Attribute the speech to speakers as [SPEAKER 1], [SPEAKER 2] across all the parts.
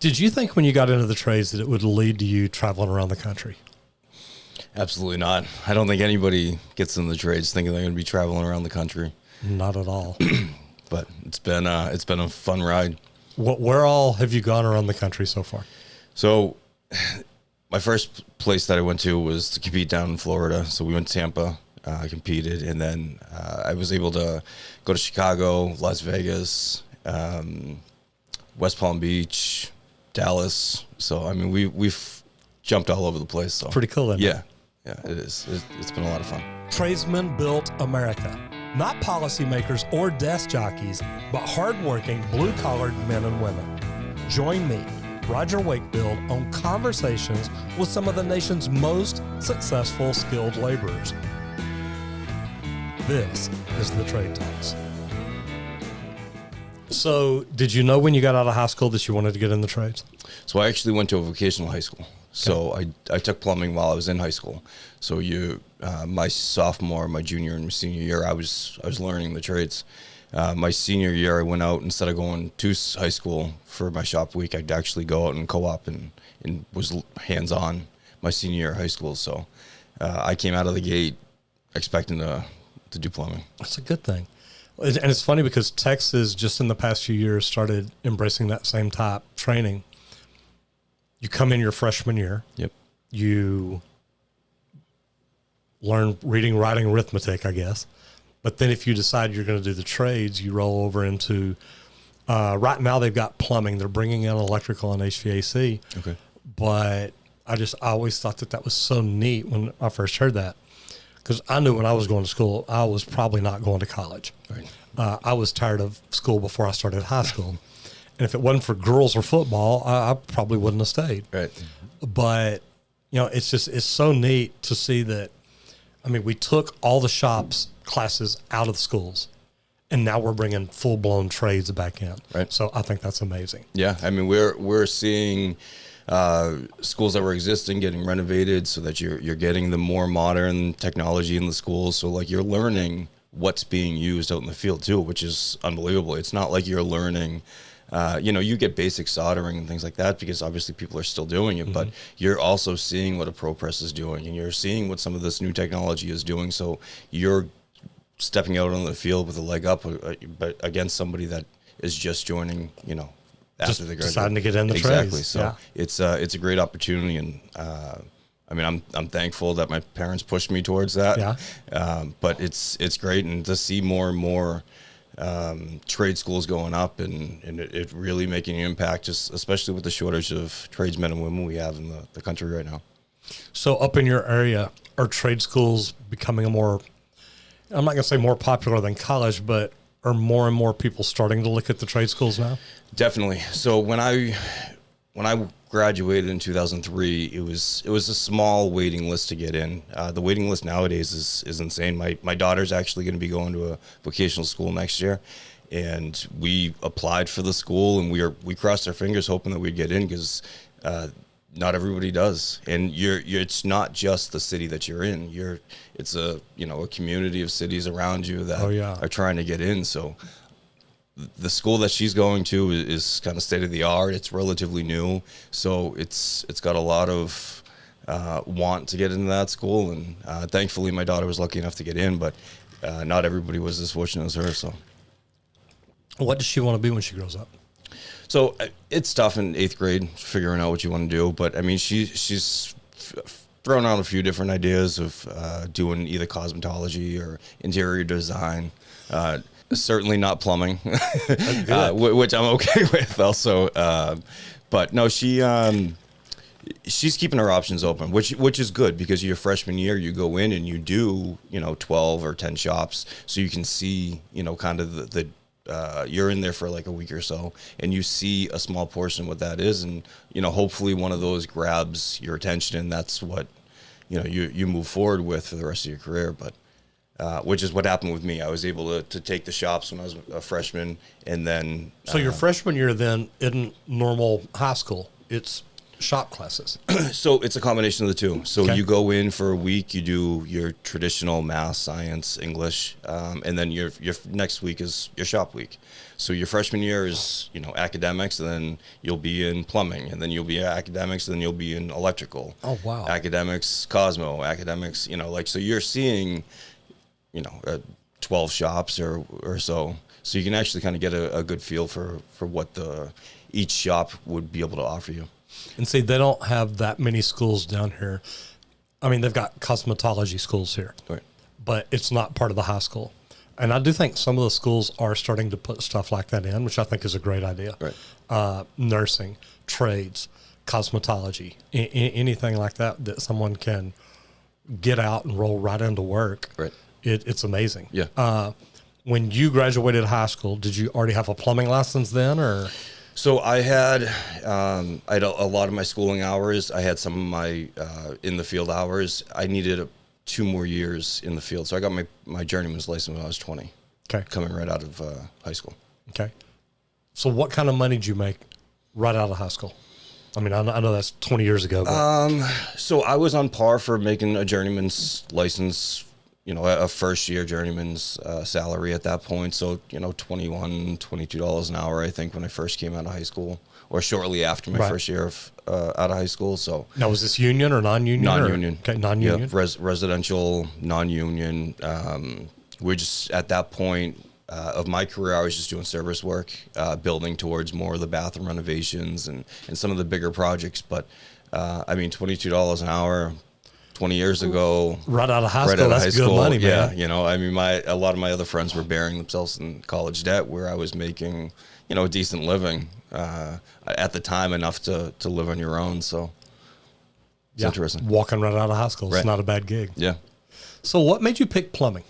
[SPEAKER 1] Did you think when you got into the trades that it would lead to you traveling around the country?
[SPEAKER 2] Absolutely not. I don't think anybody gets in the trades thinking they're going to be traveling around the country.
[SPEAKER 1] Not at all.
[SPEAKER 2] But it's been a fun ride.
[SPEAKER 1] Where all have you gone around the country so far?
[SPEAKER 2] So my first place that I went to was to compete down in Florida. So we went to Tampa, competed, and then I was able to go to Chicago, Las Vegas, West Palm Beach, Dallas. So, I mean, we've jumped all over the place. So.
[SPEAKER 1] Pretty cool, isn't it?
[SPEAKER 2] Yeah, it is. It's been a lot of fun.
[SPEAKER 1] Tradesmen built America. Not policymakers or desk jockeys, but hardworking, blue-collared men and women. Join me, Roger Wakefield, on conversations with some of the nation's most successful skilled laborers. This is the Trade Talks. So, did you know when you got out of high school that you wanted to get in the trades?
[SPEAKER 2] So I actually went to a vocational high school. So I took plumbing while I was in high school. So my sophomore, my junior, and my senior year, I was learning the trades. My senior year, I went out, instead of going to high school for my shop week, I'd actually go out and co-op and was hands-on my senior year of high school. So I came out of the gate expecting to do plumbing.
[SPEAKER 1] That's a good thing. And it's funny because Texas, just in the past few years, started embracing that same type training. You come in your freshman year.
[SPEAKER 2] Yep.
[SPEAKER 1] You learn reading, writing, arithmetic, I guess. But then if you decide you're going to do the trades, you roll over into, right now they've got plumbing. They're bringing in electrical and HVAC.
[SPEAKER 2] Okay.
[SPEAKER 1] But I always thought that was so neat when I first heard that. Because I knew when I was going to school, I was probably not going to college.
[SPEAKER 2] Right.
[SPEAKER 1] I was tired of school before I started high school. And if it wasn't for girls or football, I probably wouldn't have stayed.
[SPEAKER 2] Right.
[SPEAKER 1] But, it's so neat to see that. I mean, we took all the shops classes out of the schools, and now we're bringing full-blown trades back in.
[SPEAKER 2] Right.
[SPEAKER 1] So I think that's amazing.
[SPEAKER 2] Yeah. I mean, we're seeing schools that were existing getting renovated so that you're getting the more modern technology in the schools. So, like, you're learning what's being used out in the field, too, which is unbelievable. It's not like you're learning... you get basic soldering and things like that because obviously people are still doing it, but you're also seeing what a pro press is doing and you're seeing what some of this new technology is doing. So you're stepping out on the field with a leg up, but against somebody that is just joining, after they graduate.
[SPEAKER 1] Deciding to get in the
[SPEAKER 2] exactly.
[SPEAKER 1] trades.
[SPEAKER 2] So it's a great opportunity. And, I'm thankful that my parents pushed me towards that.
[SPEAKER 1] Yeah.
[SPEAKER 2] But it's great. And to see more and more, trade schools going up and it really making an impact, just especially with the shortage of tradesmen and women we have in the country right now.
[SPEAKER 1] So up in your area, are trade schools becoming I'm not going to say more popular than college, but are more and more people starting to look at the trade schools now? Definitely.
[SPEAKER 2] So when I graduated in 2003, it was a small waiting list to get in. The waiting list nowadays is insane. My daughter's actually going to be going to a vocational school next year, and we applied for the school, and we crossed our fingers hoping that we'd get in because not everybody does. And it's not just the city that you're in. It's a community of cities around you that are trying to get in. So the school that she's going to is kind of state of the art. It's relatively new, so it's got a lot of want to get into that school. And thankfully, my daughter was lucky enough to get in, but not everybody was as fortunate as her. So,
[SPEAKER 1] what does she want to be when she grows up?
[SPEAKER 2] So it's tough in 8th grade figuring out what you want to do, but I mean, she's thrown out a few different ideas of doing either cosmetology or interior design. Certainly not plumbing, which I'm okay with also. But no, she's keeping her options open, which is good because your freshman year, you go in and you do, 12 or 10 shops. So you can see, kind of the you're in there for like a week or so and you see a small portion what that is. And, hopefully one of those grabs your attention and that's what, you move forward with for the rest of your career. But which is what happened with me. I was able to take the shops when I was a freshman, and then...
[SPEAKER 1] So your freshman year then isn't normal high school. It's shop classes?
[SPEAKER 2] So it's a combination of the two. So
[SPEAKER 1] Okay.
[SPEAKER 2] you go in for a week, you do your traditional math, science, English, and then your next week is your shop week. So your freshman year is, academics, and then you'll be in plumbing, and then you'll be academics, and then you'll be in electrical.
[SPEAKER 1] Oh, wow.
[SPEAKER 2] Academics, Cosmo, academics, so you're seeing, 12 shops or so. So you can actually kind of get a good feel for what each shop would be able to offer you.
[SPEAKER 1] And see, they don't have that many schools down here. I mean, they've got cosmetology schools here,
[SPEAKER 2] Right.
[SPEAKER 1] but it's not part of the high school. And I do think some of the schools are starting to put stuff like that in, which I think is a great idea.
[SPEAKER 2] Right.
[SPEAKER 1] Nursing, trades, cosmetology, anything like that someone can get out and roll right into work.
[SPEAKER 2] Right.
[SPEAKER 1] It's amazing.
[SPEAKER 2] Yeah.
[SPEAKER 1] When you graduated high school, did you already have a plumbing license then, or?
[SPEAKER 2] So I had a lot of my schooling hours. I had some of my in the field hours. I needed 2 more years in the field. So I got my journeyman's license when I was 20.
[SPEAKER 1] Okay.
[SPEAKER 2] Coming right out of high school.
[SPEAKER 1] Okay. So what kind of money did you make right out of high school? I mean, I know that's 20 years ago. But.
[SPEAKER 2] So I was on par for making a journeyman's license, a first year journeyman's salary at that point. So, $21, $22 an hour, I think, when I first came out of high school, or shortly after my first year of out of high school. So
[SPEAKER 1] now, was this union or non-union?
[SPEAKER 2] Non-union.
[SPEAKER 1] Okay, non-union.
[SPEAKER 2] Yep, residential, non-union. We're just at that point of my career, I was just doing service work, building towards more of the bathroom renovations and some of the bigger projects. But $22 an hour 20 years ago,
[SPEAKER 1] right out of high school, that's good money, man.
[SPEAKER 2] Yeah, a lot of my other friends were burying themselves in college debt, where I was making, a decent living at the time, enough to live on your own. So it's interesting.
[SPEAKER 1] Walking right out of high school, it's not a bad gig.
[SPEAKER 2] Yeah.
[SPEAKER 1] So what made you pick plumbing?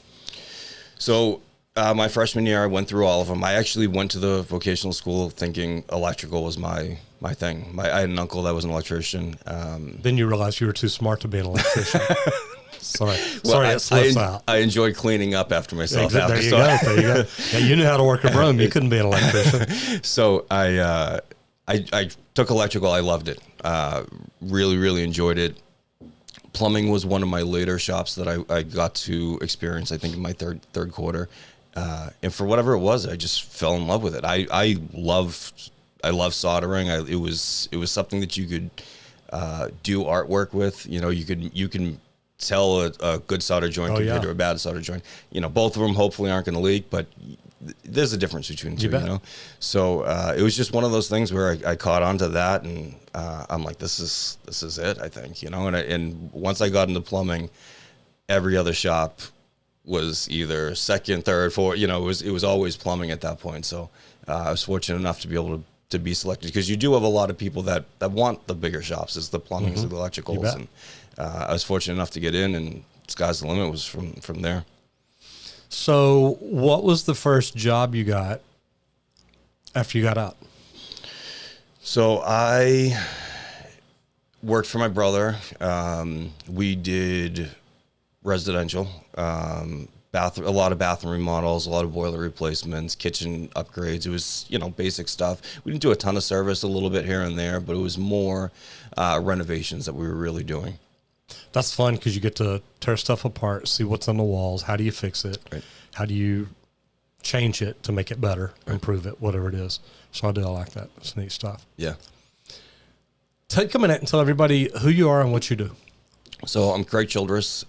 [SPEAKER 2] So my freshman year, I went through all of them. I actually went to the vocational school thinking electrical was my thing. I had an uncle that was an electrician.
[SPEAKER 1] Then you realized you were too smart to be an electrician. Sorry, it slips out.
[SPEAKER 2] I enjoyed cleaning up after myself.
[SPEAKER 1] There you go. Yeah, you knew how to work a broom. You couldn't be an electrician.
[SPEAKER 2] So I took electrical. I loved it. Really, really enjoyed it. Plumbing was one of my later shops that I got to experience, I think, in my third quarter. And for whatever it was, I just fell in love with it. I love soldering. It was something that you could do artwork with. You can tell a good solder joint compared to a bad solder joint. Both of them hopefully aren't going to leak, but there's a difference between the two. So it was just one of those things where I caught onto that, and I'm like, this is it, I think. And once I got into plumbing, every other shop was either second, third, fourth. It was always plumbing at that point. So I was fortunate enough to be able to be selected, because you do have a lot of people that want the bigger shops, as the plumbings and the electricals. And I was fortunate enough to get in, and sky's the limit was from there.
[SPEAKER 1] So what was the first job you got after you got out?
[SPEAKER 2] So I worked for my brother. We did residential, a lot of bathroom remodels, a lot of boiler replacements, kitchen upgrades. It was, basic stuff. We didn't do a ton of service, a little bit here and there, but it was more renovations that we were really doing.
[SPEAKER 1] That's fun, because you get to tear stuff apart, see what's on the walls. How do you fix it?
[SPEAKER 2] Right.
[SPEAKER 1] How do you change it to make it better, improve it, whatever it is. So I like that. It's neat stuff.
[SPEAKER 2] Yeah.
[SPEAKER 1] Take a minute and tell everybody who you are and what you do.
[SPEAKER 2] So I'm Craig Childress,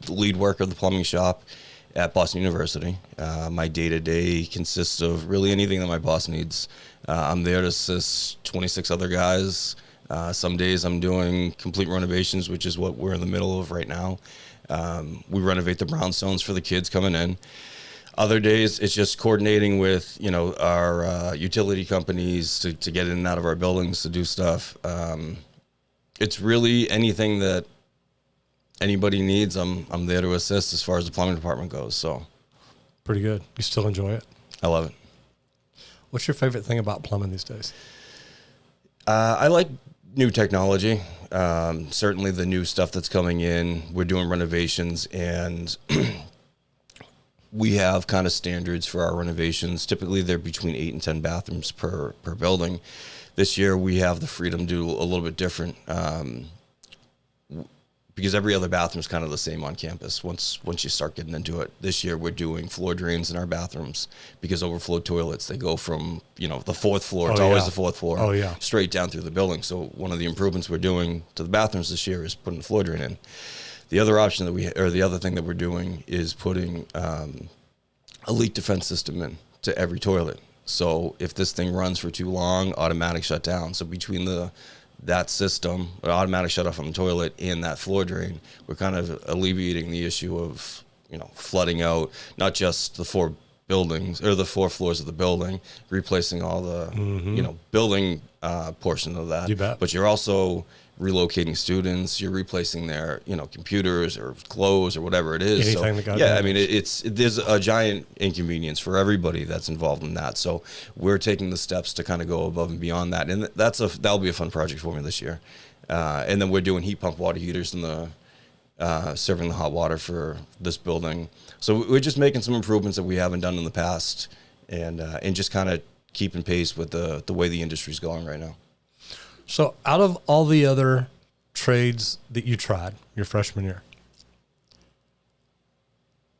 [SPEAKER 2] lead worker of the plumbing shop at Boston University. My day-to-day consists of really anything that my boss needs. I'm there to assist 26 other guys. Some days I'm doing complete renovations, which is what we're in the middle of right now. We renovate the brownstones for the kids coming in. Other days, it's just coordinating with, our utility companies to get in and out of our buildings to do stuff. It's really anything that anybody needs. I'm there to assist as far as the plumbing department goes. So
[SPEAKER 1] pretty good. You still enjoy it?
[SPEAKER 2] I love it.
[SPEAKER 1] What's your favorite thing about plumbing these days?
[SPEAKER 2] I like new technology. Certainly the new stuff that's coming in. We're doing renovations, and we have kind of standards for our renovations. Typically, they're between 8 and 10 bathrooms per building. This year we have the freedom to do a little bit different. Because every other bathroom is kind of the same on campus once you start getting into it. This year we're doing floor drains in our bathrooms because overflow toilets, they go from, the fourth floor, it's always the fourth floor, straight down through the building. So one of the improvements we're doing to the bathrooms this year is putting a floor drain in. The other option the other thing that we're doing is putting a leak defense system in to every toilet. So if this thing runs for too long, automatic shut down. So between that system, an automatic shut off on the toilet and that floor drain, we're kind of alleviating the issue of, flooding out not just the four buildings or the four floors of the building, replacing all the, building portion of that.
[SPEAKER 1] You bet.
[SPEAKER 2] But you're also relocating students, you're replacing their, computers or clothes or whatever it is.
[SPEAKER 1] Anything that got
[SPEAKER 2] damaged. There's a giant inconvenience for everybody that's involved in that. So we're taking the steps to kind of go above and beyond that. And that'll be a fun project for me this year. And then we're doing heat pump water heaters in serving the hot water for this building. So we're just making some improvements that we haven't done in the past and just kind of keeping pace with the way the industry's going right now.
[SPEAKER 1] So out of all the other trades that you tried your freshman year,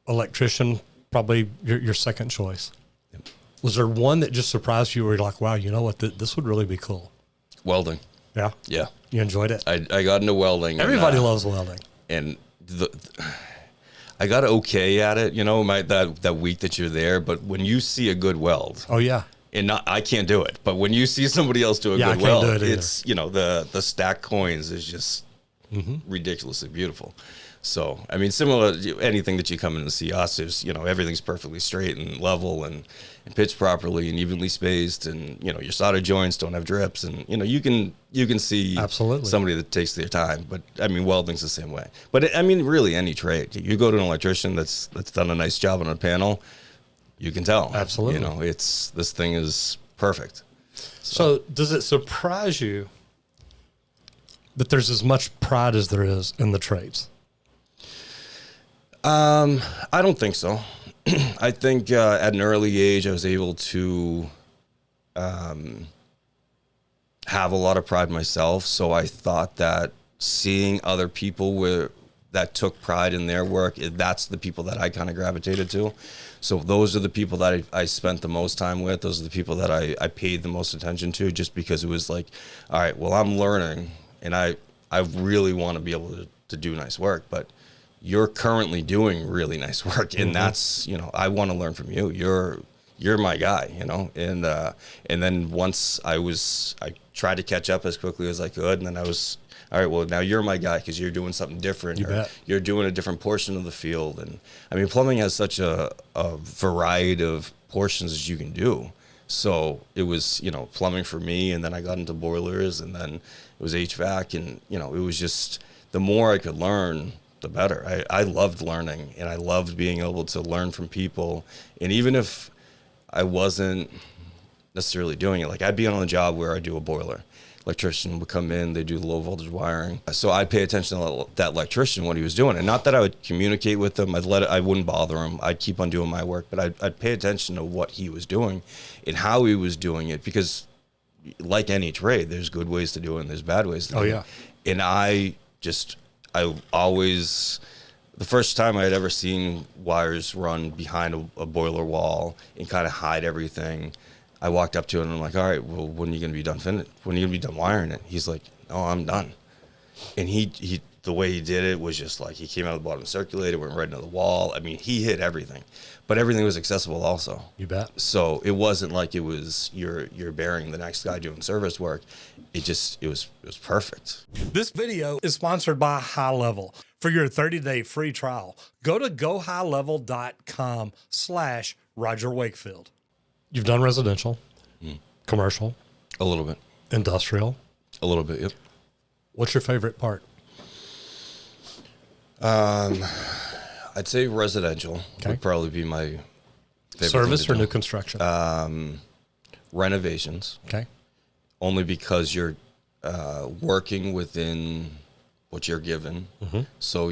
[SPEAKER 1] electrician, probably your second choice.
[SPEAKER 2] Yep.
[SPEAKER 1] Was there one that just surprised you where you're like, wow, you know what, this would really be cool?
[SPEAKER 2] Welding.
[SPEAKER 1] Yeah?
[SPEAKER 2] Yeah.
[SPEAKER 1] You enjoyed it?
[SPEAKER 2] I got into welding.
[SPEAKER 1] Everybody loves welding.
[SPEAKER 2] And I got okay at it, that week that you're there. But when you see a good weld.
[SPEAKER 1] Oh, yeah.
[SPEAKER 2] And I can't do it, but when you see somebody else do a good weld, it's, the stacked coins is just ridiculously beautiful. So, I mean, similar to anything that you come in to see us is, everything's perfectly straight and level and pitched properly and evenly spaced. And, your solder joints don't have drips. And, you can see
[SPEAKER 1] absolutely
[SPEAKER 2] somebody that takes their time. But, I mean, welding's the same way. But, really, any trade. You go to an electrician that's done a nice job on a panel, you can tell.
[SPEAKER 1] Absolutely.
[SPEAKER 2] This thing is perfect.
[SPEAKER 1] So does it surprise you that there's as much pride as there is in the trades?
[SPEAKER 2] I don't think so. I think at an early age, I was able to have a lot of pride myself. So I thought that seeing other people that took pride in their work, that's the people that I kind of gravitated to. So those are the people that I spent the most time with. Those are the people that I paid the most attention to, just because it was like, all right, well, I'm learning and I really want to be able to do nice work, but you're currently doing really nice work. And that's, I want to learn from you. You're my guy, and then once I tried to catch up as quickly as I could. And then I was, all right, well, now you're my guy because you're doing something different. You're doing a different portion of the field. And I mean, plumbing has such a variety of portions as you can do. So it was, plumbing for me. And then I got into boilers, and then it was HVAC. And, it was just, the more I could learn, the better. I loved learning, and I loved being able to learn from people. And even if I wasn't necessarily doing it, like I'd be on a job where I do a boiler. Electrician would come in, they do low voltage wiring. So I'd pay attention to that electrician, what he was doing. And not that I would communicate with him, I wouldn't bother him. I'd keep on doing my work, but I'd pay attention to what he was doing and how he was doing it, because like any trade, there's good ways to do it and there's bad ways to do it. And I always, the first time I had ever seen wires run behind a boiler wall and kind of hide everything, I walked up to him and I'm like, all right, well, when are you going to be done when are you going to be done wiring it? He's like, no, I'm done. And he the way he did it was just like, he came out of the bottom circulator, went right into the wall. I mean, he hit everything, but everything was accessible also.
[SPEAKER 1] You bet.
[SPEAKER 2] So it wasn't like it was, you're burying the next guy doing service work. It was perfect.
[SPEAKER 1] This video is sponsored by High Level. For your 30-day free trial, go to gohighlevel.com/Roger Wakefield. You've done residential, commercial,
[SPEAKER 2] a little bit,
[SPEAKER 1] industrial,
[SPEAKER 2] a little bit. Yep.
[SPEAKER 1] What's your favorite part?
[SPEAKER 2] I'd say residential would probably be my favorite.
[SPEAKER 1] Service or new construction?
[SPEAKER 2] Renovations.
[SPEAKER 1] Okay.
[SPEAKER 2] Only because you're working within what you're given. So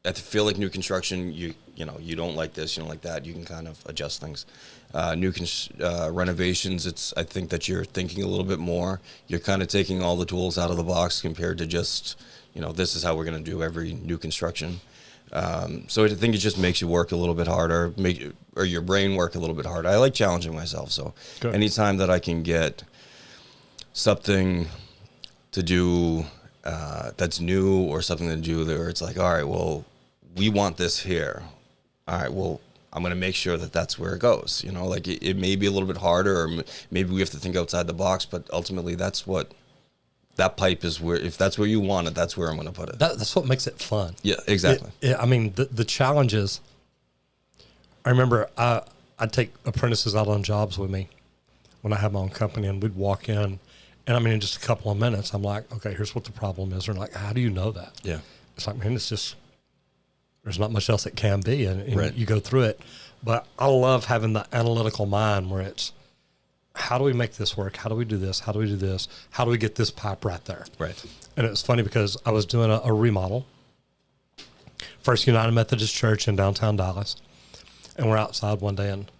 [SPEAKER 2] I feel like new construction, you you don't like this, you don't like that. You can kind of adjust things. Renovations, I think that you're thinking a little bit more. You're kind of taking all the tools out of the box compared to just, this is how we're going to do every new construction. So I think it just makes you work a little bit harder, or your brain work a little bit harder. I like challenging myself. So Good. Anytime that I can get something to do that's new, or something to do where it's like, all right, well, we want this here. All right, well, I'm going to make sure that that's where it goes. Like it may be a little bit harder, or maybe we have to think outside the box, but ultimately that pipe is where, if that's where you want it, that's where I'm going to put it.
[SPEAKER 1] That's what makes it fun.
[SPEAKER 2] Yeah, exactly.
[SPEAKER 1] I mean, the challenges, I remember I'd take apprentices out on jobs with me when I had my own company, and we'd walk in, and I mean, in just a couple of minutes, I'm like, okay, here's what the problem is. They're like, how do you know that?
[SPEAKER 2] Yeah.
[SPEAKER 1] It's like, man, it's just, there's not much else it can be, and
[SPEAKER 2] right.
[SPEAKER 1] you go through it. But I love having the analytical mind where it's, how do we make this work? How do we do this? How do we do this? How do we get this pipe right there?
[SPEAKER 2] Right.
[SPEAKER 1] And it was funny because I was doing a remodel, First United Methodist Church in downtown Dallas, and we're outside one day, and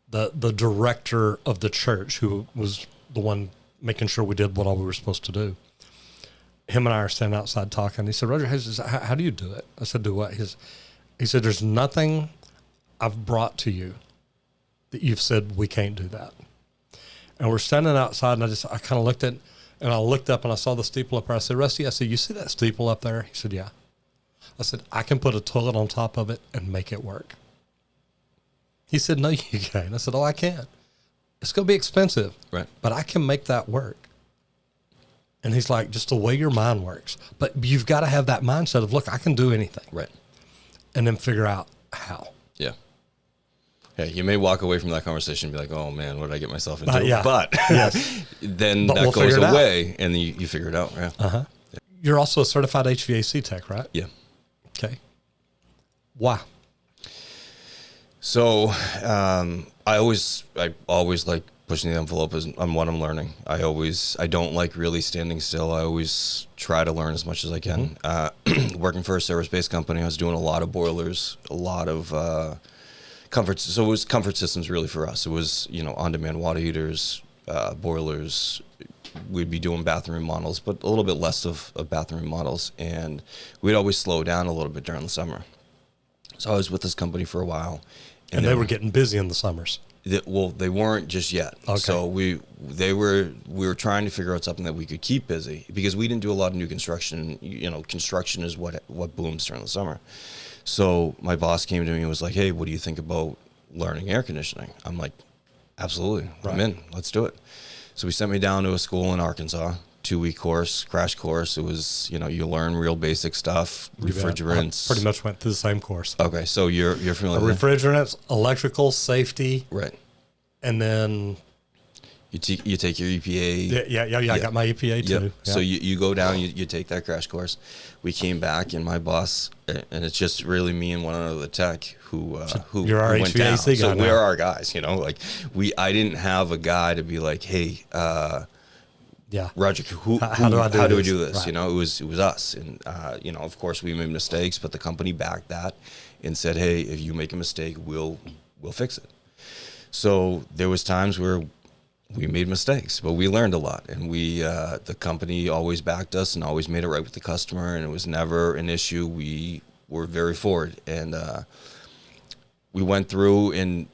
[SPEAKER 1] the director of the church, who was the one making sure we did what all we were supposed to do, him and I are standing outside talking. He said, Roger, how do you do it? I said, do what? He said, there's nothing I've brought to you that you've said we can't do that. And we're standing outside, and I kind of looked up, and I saw the steeple up there. I said, Rusty, you see that steeple up there? He said, yeah. I said, I can put a toilet on top of it and make it work. He said, no, you can't. I said, oh, I can. It's going to be expensive,
[SPEAKER 2] right?
[SPEAKER 1] But I can make that work. And he's like, just the way your mind works. But you've got to have that mindset of, look, I can do anything.
[SPEAKER 2] Right.
[SPEAKER 1] And then figure out how.
[SPEAKER 2] Yeah. Hey, you may walk away from that conversation and be like, oh, man, what did I get myself into?
[SPEAKER 1] Yeah.
[SPEAKER 2] But
[SPEAKER 1] yes.
[SPEAKER 2] then that goes away, and then you figure it out. Yeah.
[SPEAKER 1] Uh-huh. Yeah. You're also a certified HVAC tech, right?
[SPEAKER 2] Yeah.
[SPEAKER 1] Okay. Why?
[SPEAKER 2] So I always like pushing the envelope on what I'm learning. I don't like really standing still. I always try to learn as much as I can. Mm-hmm. Working for a service-based company, I was doing a lot of boilers, a lot of comfort. So it was comfort systems really for us. It was, on-demand water heaters, boilers. We'd be doing bathroom remodels, but a little bit less of bathroom remodels. And we'd always slow down a little bit during the summer. So I was with this company for a while.
[SPEAKER 1] And they were getting busy in the summers.
[SPEAKER 2] They weren't just yet.
[SPEAKER 1] Okay.
[SPEAKER 2] So we were trying to figure out something that we could keep busy, because we didn't do a lot of new construction. Construction is what booms during the summer. So my boss came to me and was like, hey, what do you think about learning air conditioning? I'm like, absolutely. Right. I'm in. Let's do it. So we sent me down to a school in Arkansas, 2-week course, crash course. It was, you learn real basic stuff, refrigerants.
[SPEAKER 1] I pretty much went through the same course.
[SPEAKER 2] Okay, so you're familiar with
[SPEAKER 1] refrigerants, electrical, safety.
[SPEAKER 2] Right.
[SPEAKER 1] And then
[SPEAKER 2] you take your EPA.
[SPEAKER 1] Yeah. I got my EPA too.
[SPEAKER 2] Yep. Yeah. So you go down, you take that crash course. We came back, and my boss, and it's just really me and one other tech who
[SPEAKER 1] you're our
[SPEAKER 2] went
[SPEAKER 1] HVAC
[SPEAKER 2] down.
[SPEAKER 1] guy.
[SPEAKER 2] So
[SPEAKER 1] now.
[SPEAKER 2] we're our guys, I didn't have a guy to be like, hey,
[SPEAKER 1] yeah,
[SPEAKER 2] Roger,
[SPEAKER 1] how do we do this?
[SPEAKER 2] Right. It was us, and of course we made mistakes, but the company backed that and said, hey, if you make a mistake, we'll fix it. So there was times where we made mistakes, but we learned a lot, and the company always backed us and always made it right with the customer, and it was never an issue. We were very forward, and we went through, and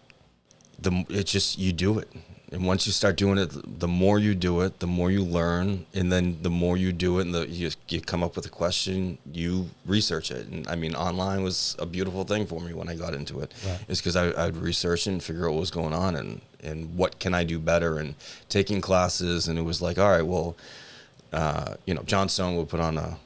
[SPEAKER 2] it's just, you do it. And once you start doing it, the more you do it, the more you learn. And then the more you do it, and you come up with a question, you research it. And I mean, online was a beautiful thing for me when I got into it. Right. It's because I'd research and figure out what was going on, and what can I do better, and taking classes. And it was like, all right, well, John Stone would put on a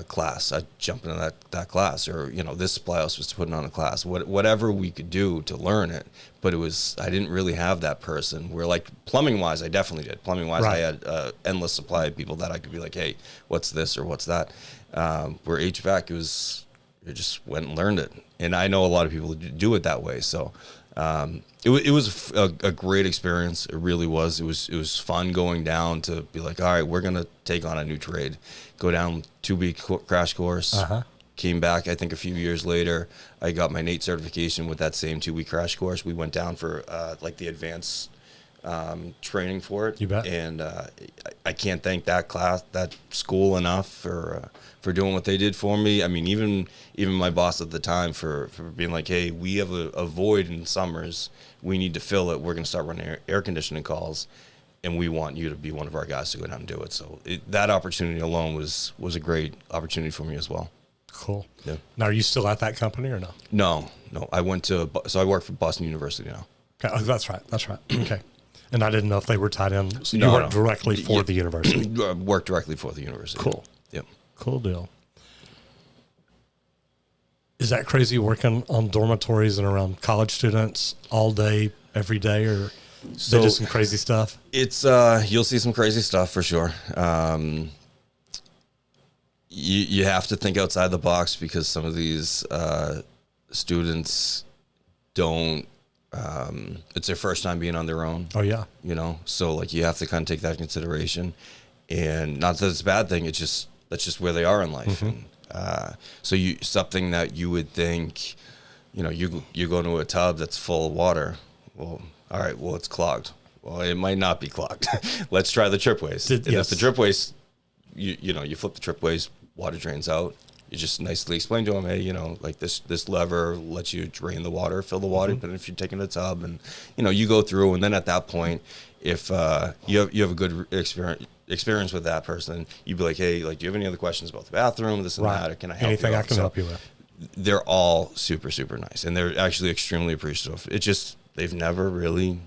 [SPEAKER 2] class. I'd jump into that class, or this supply house was putting on a class. Whatever we could do to learn it, but I didn't really have that person. Where like plumbing wise, I definitely did. Plumbing wise, right. I had endless supply of people that I could be like, hey, what's this or what's that? Where HVAC, you just went and learned it, and I know a lot of people do it that way. So it was a great experience. It really was. It was fun going down to be like, all right, we're gonna take on a new trade. Go down 2-week crash course, came back, I think a few years later, I got my NATE certification with that same 2-week crash course. We went down for like the advanced training for it.
[SPEAKER 1] You bet.
[SPEAKER 2] And I can't thank that school enough for doing what they did for me. I mean, even my boss at the time for being like, hey, we have a void in summers. We need to fill it. We're going to start running air conditioning calls, and we want you to be one of our guys to go down and do it. So that opportunity alone was a great opportunity for me as well.
[SPEAKER 1] Cool.
[SPEAKER 2] Yeah.
[SPEAKER 1] Now, are you still at that company or no?
[SPEAKER 2] No. I I work for Boston University now.
[SPEAKER 1] Okay. Oh, that's right. Okay. And I didn't know if they were tied in. So you
[SPEAKER 2] No,
[SPEAKER 1] work
[SPEAKER 2] no.
[SPEAKER 1] directly for the university.
[SPEAKER 2] Work directly for the university.
[SPEAKER 1] Cool.
[SPEAKER 2] Yep.
[SPEAKER 1] Cool deal. Is that crazy working on dormitories and around college students all day, every day, or they do some crazy stuff?
[SPEAKER 2] It's you'll see some crazy stuff for sure. You have to think outside the box because some of these students don't. It's their first time being on their own.
[SPEAKER 1] Oh yeah.
[SPEAKER 2] So like you have to kind of take that into consideration, and not that it's a bad thing. It's just that's just where they are in life.
[SPEAKER 1] Mm-hmm.
[SPEAKER 2] And, so something that you would think, you go into a tub that's full of water. Well, all right. Well, it's clogged. Well, it might not be clogged. Let's try the tripways. And
[SPEAKER 1] yes.
[SPEAKER 2] if the tripways, you flip the tripways, water drains out. You just nicely explain to them, hey, like this lever lets you drain the water, fill the water.
[SPEAKER 1] Mm-hmm.
[SPEAKER 2] But if you're taking a tub, and you go through, and then at that point, if you have a good experience with that person, you'd be like, hey, like, do you have any other questions about the bathroom, this and that, or can I help
[SPEAKER 1] anything
[SPEAKER 2] you
[SPEAKER 1] I
[SPEAKER 2] out?
[SPEAKER 1] can help you with?
[SPEAKER 2] They're all super, super nice, and they're actually extremely appreciative. It's just they've never really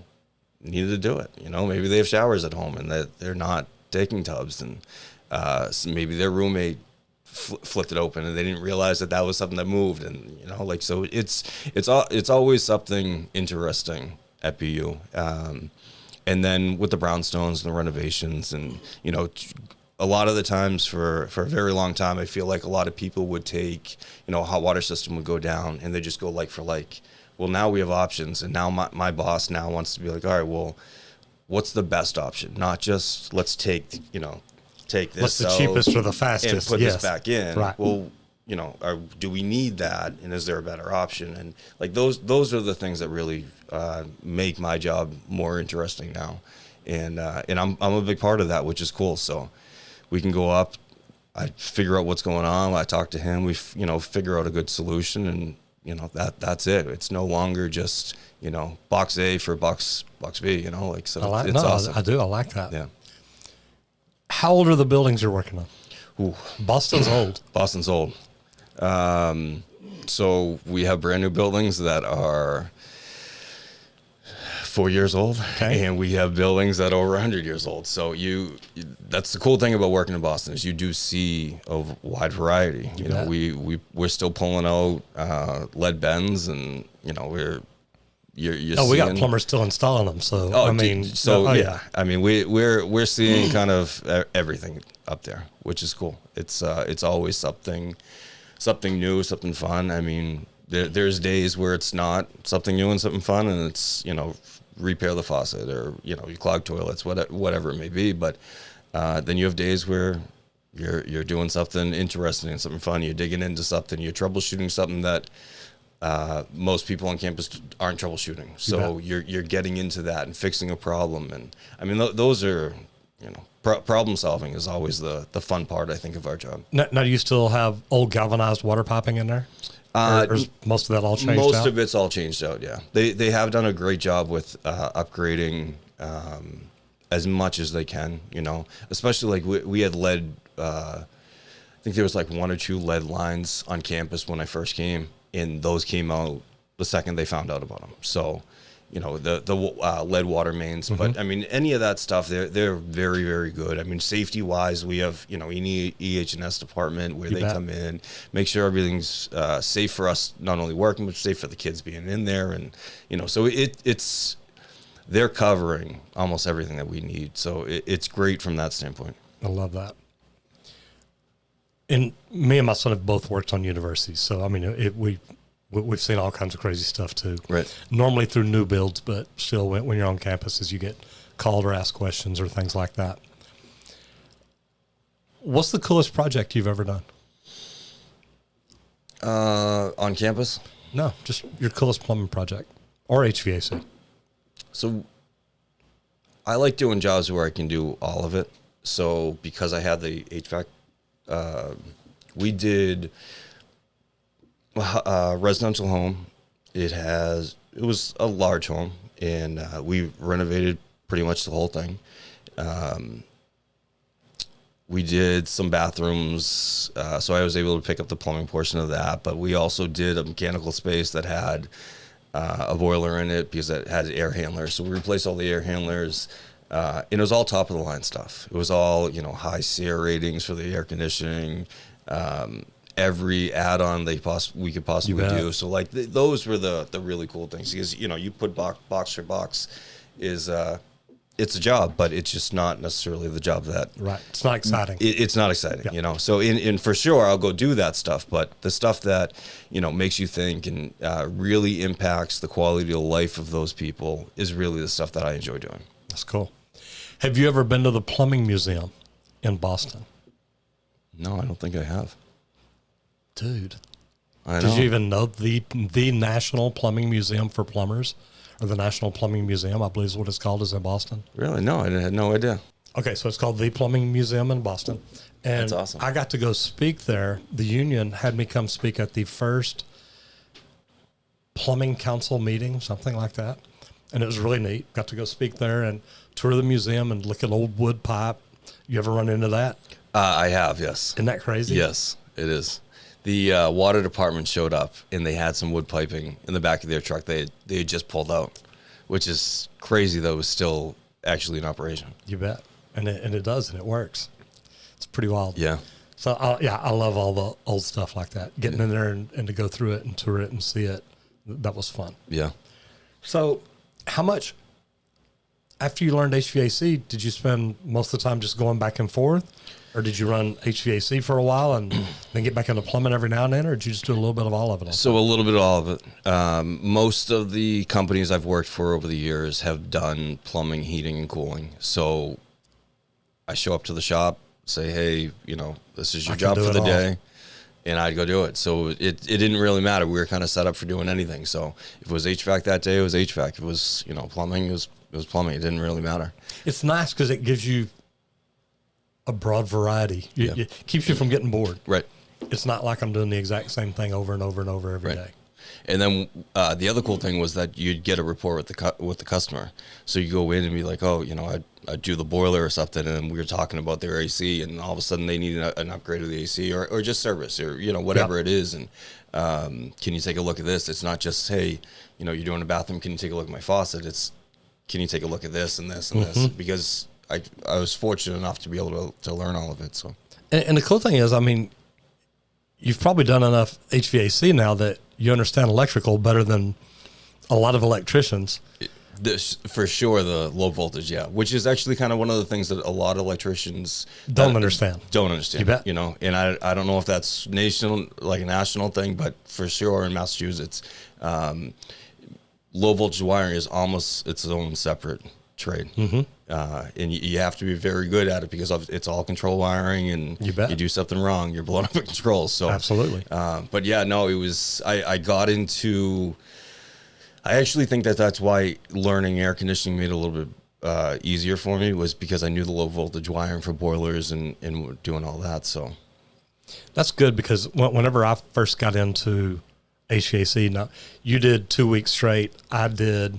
[SPEAKER 2] needed to do it. Maybe they have showers at home and that they're not taking tubs, and so maybe their roommate flipped it open and they didn't realize that was something that moved, and so it's always something interesting at BU. And then with the brownstones and the renovations, and a lot of the times for a very long time, I feel like a lot of people would take a hot water system would go down and they just go like for like. Well, now we have options, and now my boss now wants to be like, all right, well, what's the best option? Not just let's take this
[SPEAKER 1] what's the
[SPEAKER 2] out
[SPEAKER 1] cheapest or the fastest
[SPEAKER 2] and put
[SPEAKER 1] yes.
[SPEAKER 2] this back in.
[SPEAKER 1] Right.
[SPEAKER 2] Well, do we need that, and is there a better option? And like those are the things that really make my job more interesting now, and I'm a big part of that, which is cool. So we can go up, I figure out what's going on, I talk to him, we figure out a good solution, and that's it. It's no longer just box A for box B. So it's awesome.
[SPEAKER 1] I do. I like that.
[SPEAKER 2] Yeah.
[SPEAKER 1] How old are the buildings you're working on?
[SPEAKER 2] Ooh.
[SPEAKER 1] Boston's old.
[SPEAKER 2] Boston's old. So we have brand new buildings that are 4 years old,
[SPEAKER 1] okay.
[SPEAKER 2] And we have buildings that are over 100 years old. So that's the cool thing about working in Boston is you do see a wide variety. We're still pulling out lead bends, and you're
[SPEAKER 1] we got plumbers still installing them. So
[SPEAKER 2] yeah. I mean, we're seeing kind of everything up there, which is cool. It's always something new, something fun. I mean, there's days where it's not something new and something fun, and it's repair the faucet or you clog toilets, whatever it may be. But then you have days where you're doing something interesting and something fun. You're digging into something. You're troubleshooting something that most people on campus aren't troubleshooting. So you're getting into that and fixing a problem. And I mean, those are, problem solving is always the fun part, I think, of our job.
[SPEAKER 1] Now, do you still have old galvanized water piping in there? Or is most of that all changed out?
[SPEAKER 2] Most of it's all changed out, yeah. They have done a great job with upgrading as much as they can, especially like we had lead, I think there was like 1 or 2 lead lines on campus when I first came, and those came out the second they found out about them. So, the lead water mains, but I mean, any of that stuff, they're very, very good. I mean, safety wise, we have, an EH&S department where they come in, make sure everything's safe for us, not only working, but safe for the kids being in there. And, so they're covering almost everything that we need. So it's great from that standpoint.
[SPEAKER 1] I love that. And me and my son have both worked on universities. So, I mean, we've seen all kinds of crazy stuff too.
[SPEAKER 2] Right.
[SPEAKER 1] Normally through new builds, but still when you're on campuses, you get called or asked questions or things like that. What's the coolest project you've ever done?
[SPEAKER 2] On campus?
[SPEAKER 1] No, just your coolest plumbing project or HVAC.
[SPEAKER 2] So I like doing jobs where I can do all of it. So because I had the HVAC, we did a residential home. It was a large home, and we renovated pretty much the whole thing. We did some bathrooms, so I was able to pick up the plumbing portion of that. But we also did a mechanical space that had a boiler in it because it had air handlers. So we replaced all the air handlers, and it was all top of the line stuff. It was all high SEER ratings for the air conditioning, every add-on we could possibly do. So like those were the really cool things because you put box for box is. It's a job, but it's just not necessarily the job that...
[SPEAKER 1] Right. It's not exciting.
[SPEAKER 2] It's not exciting, So in for sure, I'll go do that stuff. But the stuff that, makes you think and really impacts the quality of life of those people is really the stuff that I enjoy doing.
[SPEAKER 1] That's cool. Have you ever been to the Plumbing Museum in Boston?
[SPEAKER 2] No, I don't think I have.
[SPEAKER 1] Dude.
[SPEAKER 2] I know.
[SPEAKER 1] Did you even know the National Plumbing Museum for Plumbers? Or the National Plumbing Museum, I believe is what it's called, is in Boston.
[SPEAKER 2] Really? No, I had no idea.
[SPEAKER 1] Okay, so it's called the Plumbing Museum in Boston. And
[SPEAKER 2] that's awesome.
[SPEAKER 1] I got to go speak there. The union had me come speak at the first plumbing council meeting, something like that. And it was really neat. Got to go speak there and tour the museum and look at old wood pipe. You ever run into that?
[SPEAKER 2] I have, yes.
[SPEAKER 1] Isn't that crazy?
[SPEAKER 2] Yes, it is. The water department showed up, and they had some wood piping in the back of their truck they had just pulled out, which is crazy, though. It was still actually in operation.
[SPEAKER 1] You bet. And it does, and it works. It's pretty wild.
[SPEAKER 2] Yeah.
[SPEAKER 1] So, I love all the old stuff like that. Getting in there and to go through it and tour it and see it, that was fun.
[SPEAKER 2] Yeah.
[SPEAKER 1] So how much, after you learned HVAC, did you spend most of the time just going back and forth? Or did you run HVAC for a while and then get back into plumbing every now and then, or did you just do a little bit of all of it?
[SPEAKER 2] So a little bit of all of it. Most of the companies I've worked for over the years have done plumbing, heating, and cooling. So I show up to the shop, say, hey, this is your job for the day, and I'd go do it. So it didn't really matter. We were kind of set up for doing anything. So if it was HVAC that day, it was HVAC. If it was, plumbing, it was plumbing. It didn't really matter.
[SPEAKER 1] It's nice because it gives you a broad variety. It keeps you from getting bored.
[SPEAKER 2] Right.
[SPEAKER 1] It's not like I'm doing the exact same thing over and over and over every day.
[SPEAKER 2] And then the other cool thing was that you'd get a rapport with the customer. So you go in and be like, oh, I'd do the boiler or something, and we were talking about their AC, and all of a sudden they need an upgrade of the AC or just service or whatever it is. And can you take a look at this? It's not just, hey, you're doing a bathroom. Can you take a look at my faucet? It's, can you take a look at this and this and this? Because I was fortunate enough to be able to learn all of it. So,
[SPEAKER 1] and the cool thing is, you've probably done enough HVAC now that you understand electrical better than a lot of electricians.
[SPEAKER 2] For sure, the low voltage, which is actually kind of one of the things that a lot of electricians
[SPEAKER 1] don't understand.
[SPEAKER 2] You bet. And I don't know if that's a national thing, but for sure in Massachusetts, low voltage wiring is almost its own separate trade. And you have to be very good at it because it's all control wiring, and you do something wrong, you're blowing up at controls. So
[SPEAKER 1] absolutely.
[SPEAKER 2] But yeah, no, it was, I got into, I actually think that's why learning air conditioning made it a little bit easier for me, was because I knew the low voltage wiring for boilers and doing all that. So
[SPEAKER 1] that's good, because whenever I first got into HVAC, now you did 2 weeks straight. I did,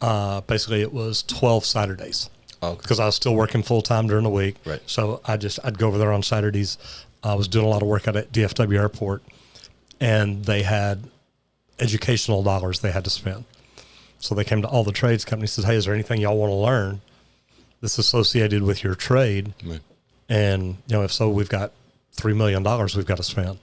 [SPEAKER 1] basically it was 12 Saturdays because I was still working full time during the week.
[SPEAKER 2] Right.
[SPEAKER 1] So I'd go over there on Saturdays. I was doing a lot of work at DFW Airport, and they had educational dollars they had to spend. So they came to all the trades companies and said, hey, is there anything y'all want to learn that's associated with your trade?
[SPEAKER 2] Right.
[SPEAKER 1] And, if so, we've got $3 million we've got to spend.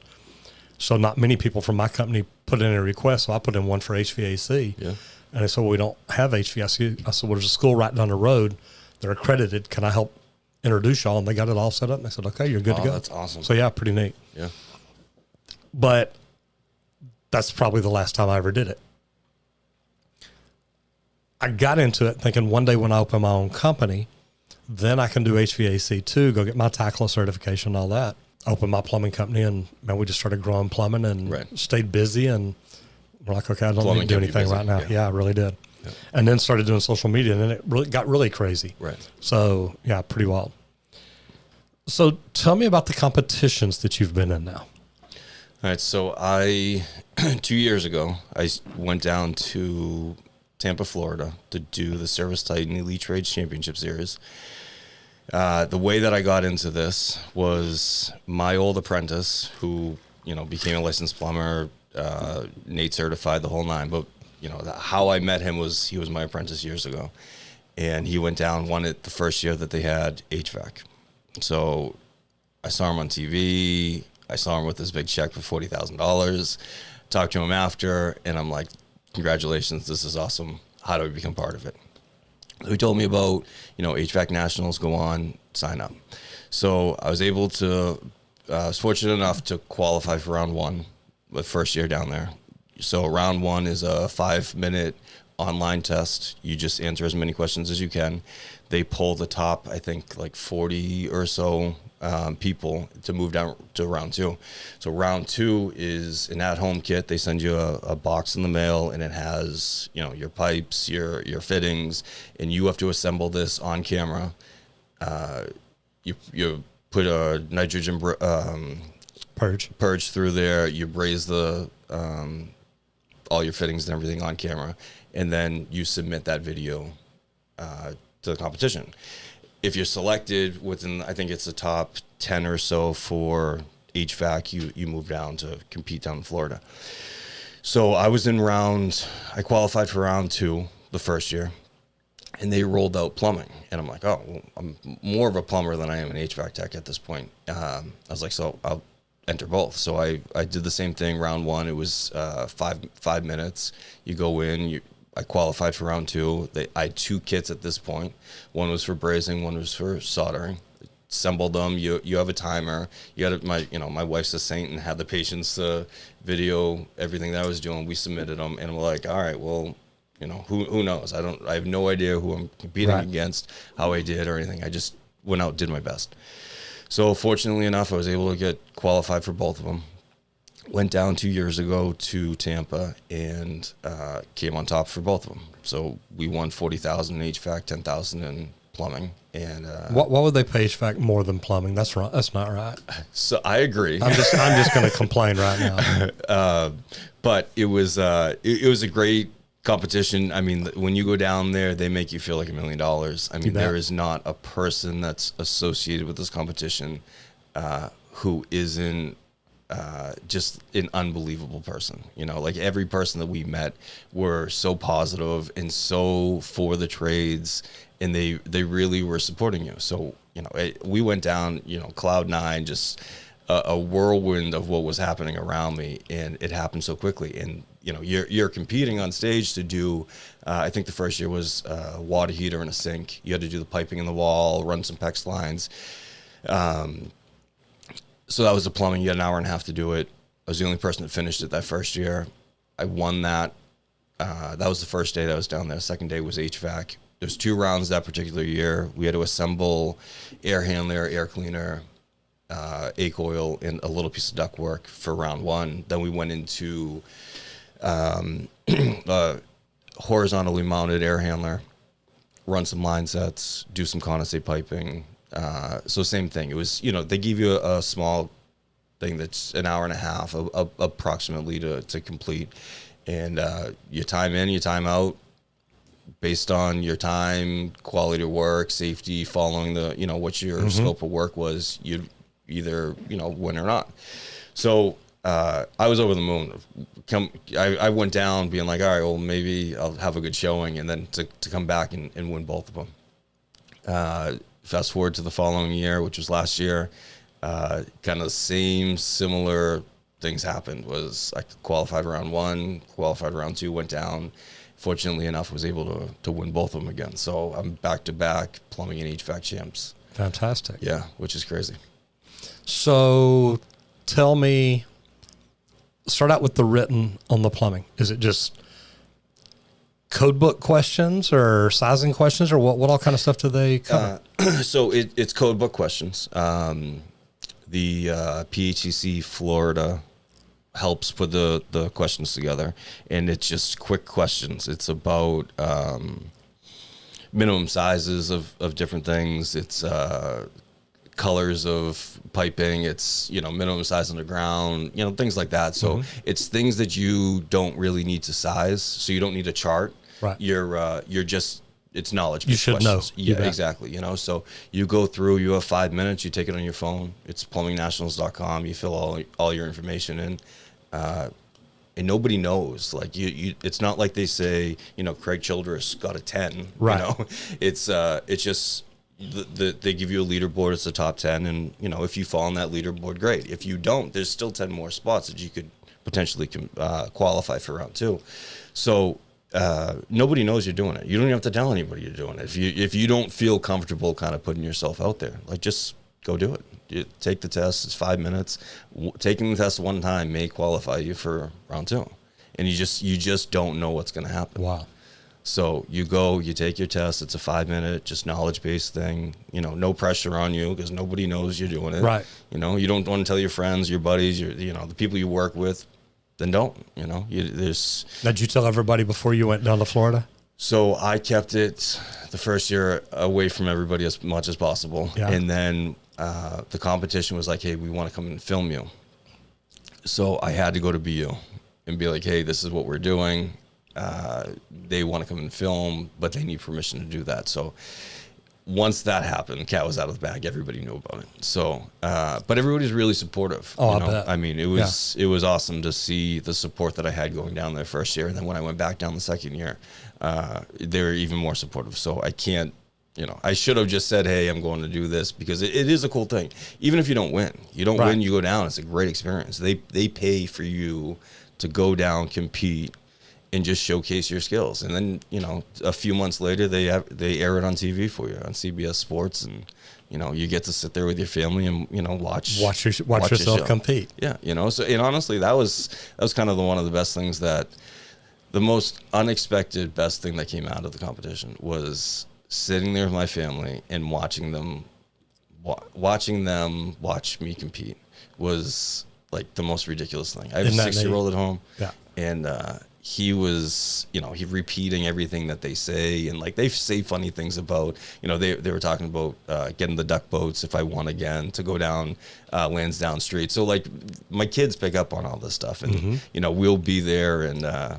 [SPEAKER 1] So not many people from my company put in a request. So I put in one for HVAC.
[SPEAKER 2] Yeah.
[SPEAKER 1] And they said, well, we don't have HVAC. I said, well, there's a school right down the road. They're accredited. Can I help introduce y'all? And they got it all set up. And they said, okay, you're good to go.
[SPEAKER 2] That's awesome.
[SPEAKER 1] So, yeah, pretty neat.
[SPEAKER 2] Yeah.
[SPEAKER 1] But that's probably the last time I ever did it. I got into it thinking one day when I open my own company, then I can do HVAC too, go get my TACLA certification and all that. opened my plumbing company, and man, we just started growing plumbing and stayed busy. And we're like, okay, I don't need to do anything right now. Yeah, I really did. Yeah. And then started doing social media, and then it really got really crazy.
[SPEAKER 2] Right.
[SPEAKER 1] So yeah, pretty wild. So tell me about the competitions that you've been in now.
[SPEAKER 2] All right. So 2 years ago, I went down to Tampa, Florida to do the ServiceTitan Elite Trades Championship Series. The way that I got into this was my old apprentice, who, became a licensed plumber, Nate certified, the whole nine. But, how I met him was he was my apprentice years ago. And he went down, won it the first year that they had HVAC. So I saw him on TV. I saw him with this big check for $40,000. Talked to him after, and I'm like, congratulations, this is awesome. How do I become part of it? So he told me about, HVAC Nationals, go on, sign up. So I was able to, I was fortunate enough to qualify for round one, the first year down there. So round one is a 5-minute online test. You just answer as many questions as you can. They pull the top, I think, like 40 or so people to move down to round two. So round two is an at-home kit. They send you a box in the mail, and it has, your pipes, your fittings, and you have to assemble this on camera. You put a nitrogen purge through there. You braze the all your fittings and everything on camera, and then you submit that video to the competition. If you're selected within, I think it's the top 10 or so for HVAC, you move down to compete down in Florida. So I qualified for round two the first year, and they rolled out plumbing. And I'm like, oh, well, I'm more of a plumber than I am an HVAC tech at this point. I was like, so I'll enter both. So I did the same thing. Round one, it was 5 minutes. You go in, I qualified for round two. I had 2 kits at this point. One was for brazing, one was for soldering. Assembled them. You have a timer. You got my wife's a saint and had the patience to video everything that I was doing. We submitted them, and we're like, all right, well, who knows? I have no idea who I'm competing against, how I did or anything. I just went out and did my best. So fortunately enough, I was able to get qualified for both of them. Went down 2 years ago to Tampa and came on top for both of them. So we won $40,000 in HVAC, $10,000 in plumbing. And
[SPEAKER 1] what would they pay HVAC more than plumbing? That's right. That's not right.
[SPEAKER 2] So I agree.
[SPEAKER 1] I'm just going to complain right now.
[SPEAKER 2] But it was a great competition. I mean, when you go down there, they make you feel like $1 million. I mean, there is not a person that's associated with this competition who isn't just an unbelievable person. Like every person that we met were so positive and so for the trades, and they really were supporting you. So, we went down, cloud 9, just a whirlwind of what was happening around me, and it happened so quickly. And, you're competing on stage to do, I think the first year was a water heater and a sink. You had to do the piping in the wall, run some PEX lines. So that was the plumbing. You had an hour and a half to do it. I was the only person that finished it that first year. I won that. That was the first day that I was down there. The second day was HVAC. There's 2 rounds that particular year. We had to assemble air handler, air cleaner, ache oil, and a little piece of duct work for round one. Then we went into horizontally mounted air handler, run some line sets, do some condensate piping. So same thing. It was, they give you a small thing that's an hour and a half approximately to complete. And you time in, you time out based on your time, quality of work, safety, following the, what your scope of work was, you'd either, win or not. So I was over the moon. I went down being like, all right, well, maybe I'll have a good showing, and then to come back and win both of them. Fast forward to the following year, which was last year, kind of similar things happened. Was I qualified round one, qualified round two, went down. Fortunately enough, was able to win both of them again. So I'm back-to-back plumbing and HVAC champs.
[SPEAKER 1] Fantastic.
[SPEAKER 2] Yeah, which is crazy.
[SPEAKER 1] So tell me, start out with the written on the plumbing. Is it just code book questions or sizing questions, or what all kind of stuff do they cover?
[SPEAKER 2] So it's code book questions. the PHCC Florida helps put the questions together, and it's just quick questions. It's about minimum sizes of different things. It's colors of piping. It's, minimum size on the ground, things like that. So it's things that you don't really need to size. So you don't need a chart.
[SPEAKER 1] Right.
[SPEAKER 2] You're just, it's knowledge.
[SPEAKER 1] You should know.
[SPEAKER 2] Yeah, exactly. So you go through, you have 5 minutes, you take it on your phone. It's plumbingnationals.com. You fill all your information in. And nobody knows. Like you, it's not like they say, Craig Childress got a 10.
[SPEAKER 1] Right.
[SPEAKER 2] It's just they give you a leaderboard. It's the top 10, and if you fall on that leaderboard, great. If you don't, there's still 10 more spots that you could potentially qualify for round 2. So nobody knows you're doing it. You don't even have to tell anybody you're doing it. If you don't feel comfortable kind of putting yourself out there, like, just go do it. You take the test. It's 5 minutes. Taking the test one time may qualify you for round 2, and you just don't know what's going to happen.
[SPEAKER 1] Wow.
[SPEAKER 2] So you go, you take your test. It's a 5 minute, just knowledge-based thing. No pressure on you, because nobody knows you're doing it.
[SPEAKER 1] Right.
[SPEAKER 2] You don't want to tell your friends, your buddies, the people you work with. Then don't. There's.
[SPEAKER 1] Did you tell everybody before you went down to Florida?
[SPEAKER 2] So I kept it the first year away from everybody as much as possible, and then the competition was like, "Hey, we want to come and film you." So I had to go to BU and be like, "Hey, this is what we're doing. They want to come and film, but they need permission to do that." So once that happened, cat was out of the bag. Everybody knew about it. So, but everybody's really supportive.
[SPEAKER 1] Oh, I bet.
[SPEAKER 2] I mean, it was awesome to see the support that I had going down there first year, and then when I went back down the second year, they were even more supportive. So I can't. I should have just said, "Hey, I'm going to do this," because it is a cool thing. Even if you don't win, you go down. It's a great experience. They pay for you to go down, compete, and just showcase your skills. And then, a few months later, they air it on TV for you on CBS Sports, and you get to sit there with your family and watch
[SPEAKER 1] yourself compete.
[SPEAKER 2] Yeah, So, and honestly, that was kind of one of the best things, that the most unexpected best thing that came out of the competition was sitting there with my family and watching them watch me compete was like the most ridiculous thing. I have a 6-year-old at home, and he was, he repeating everything that they say, and like they say funny things about, they were talking about getting the duck boats if I won again to go down Lansdowne Street. So like my kids pick up on all this stuff, and we'll be there, and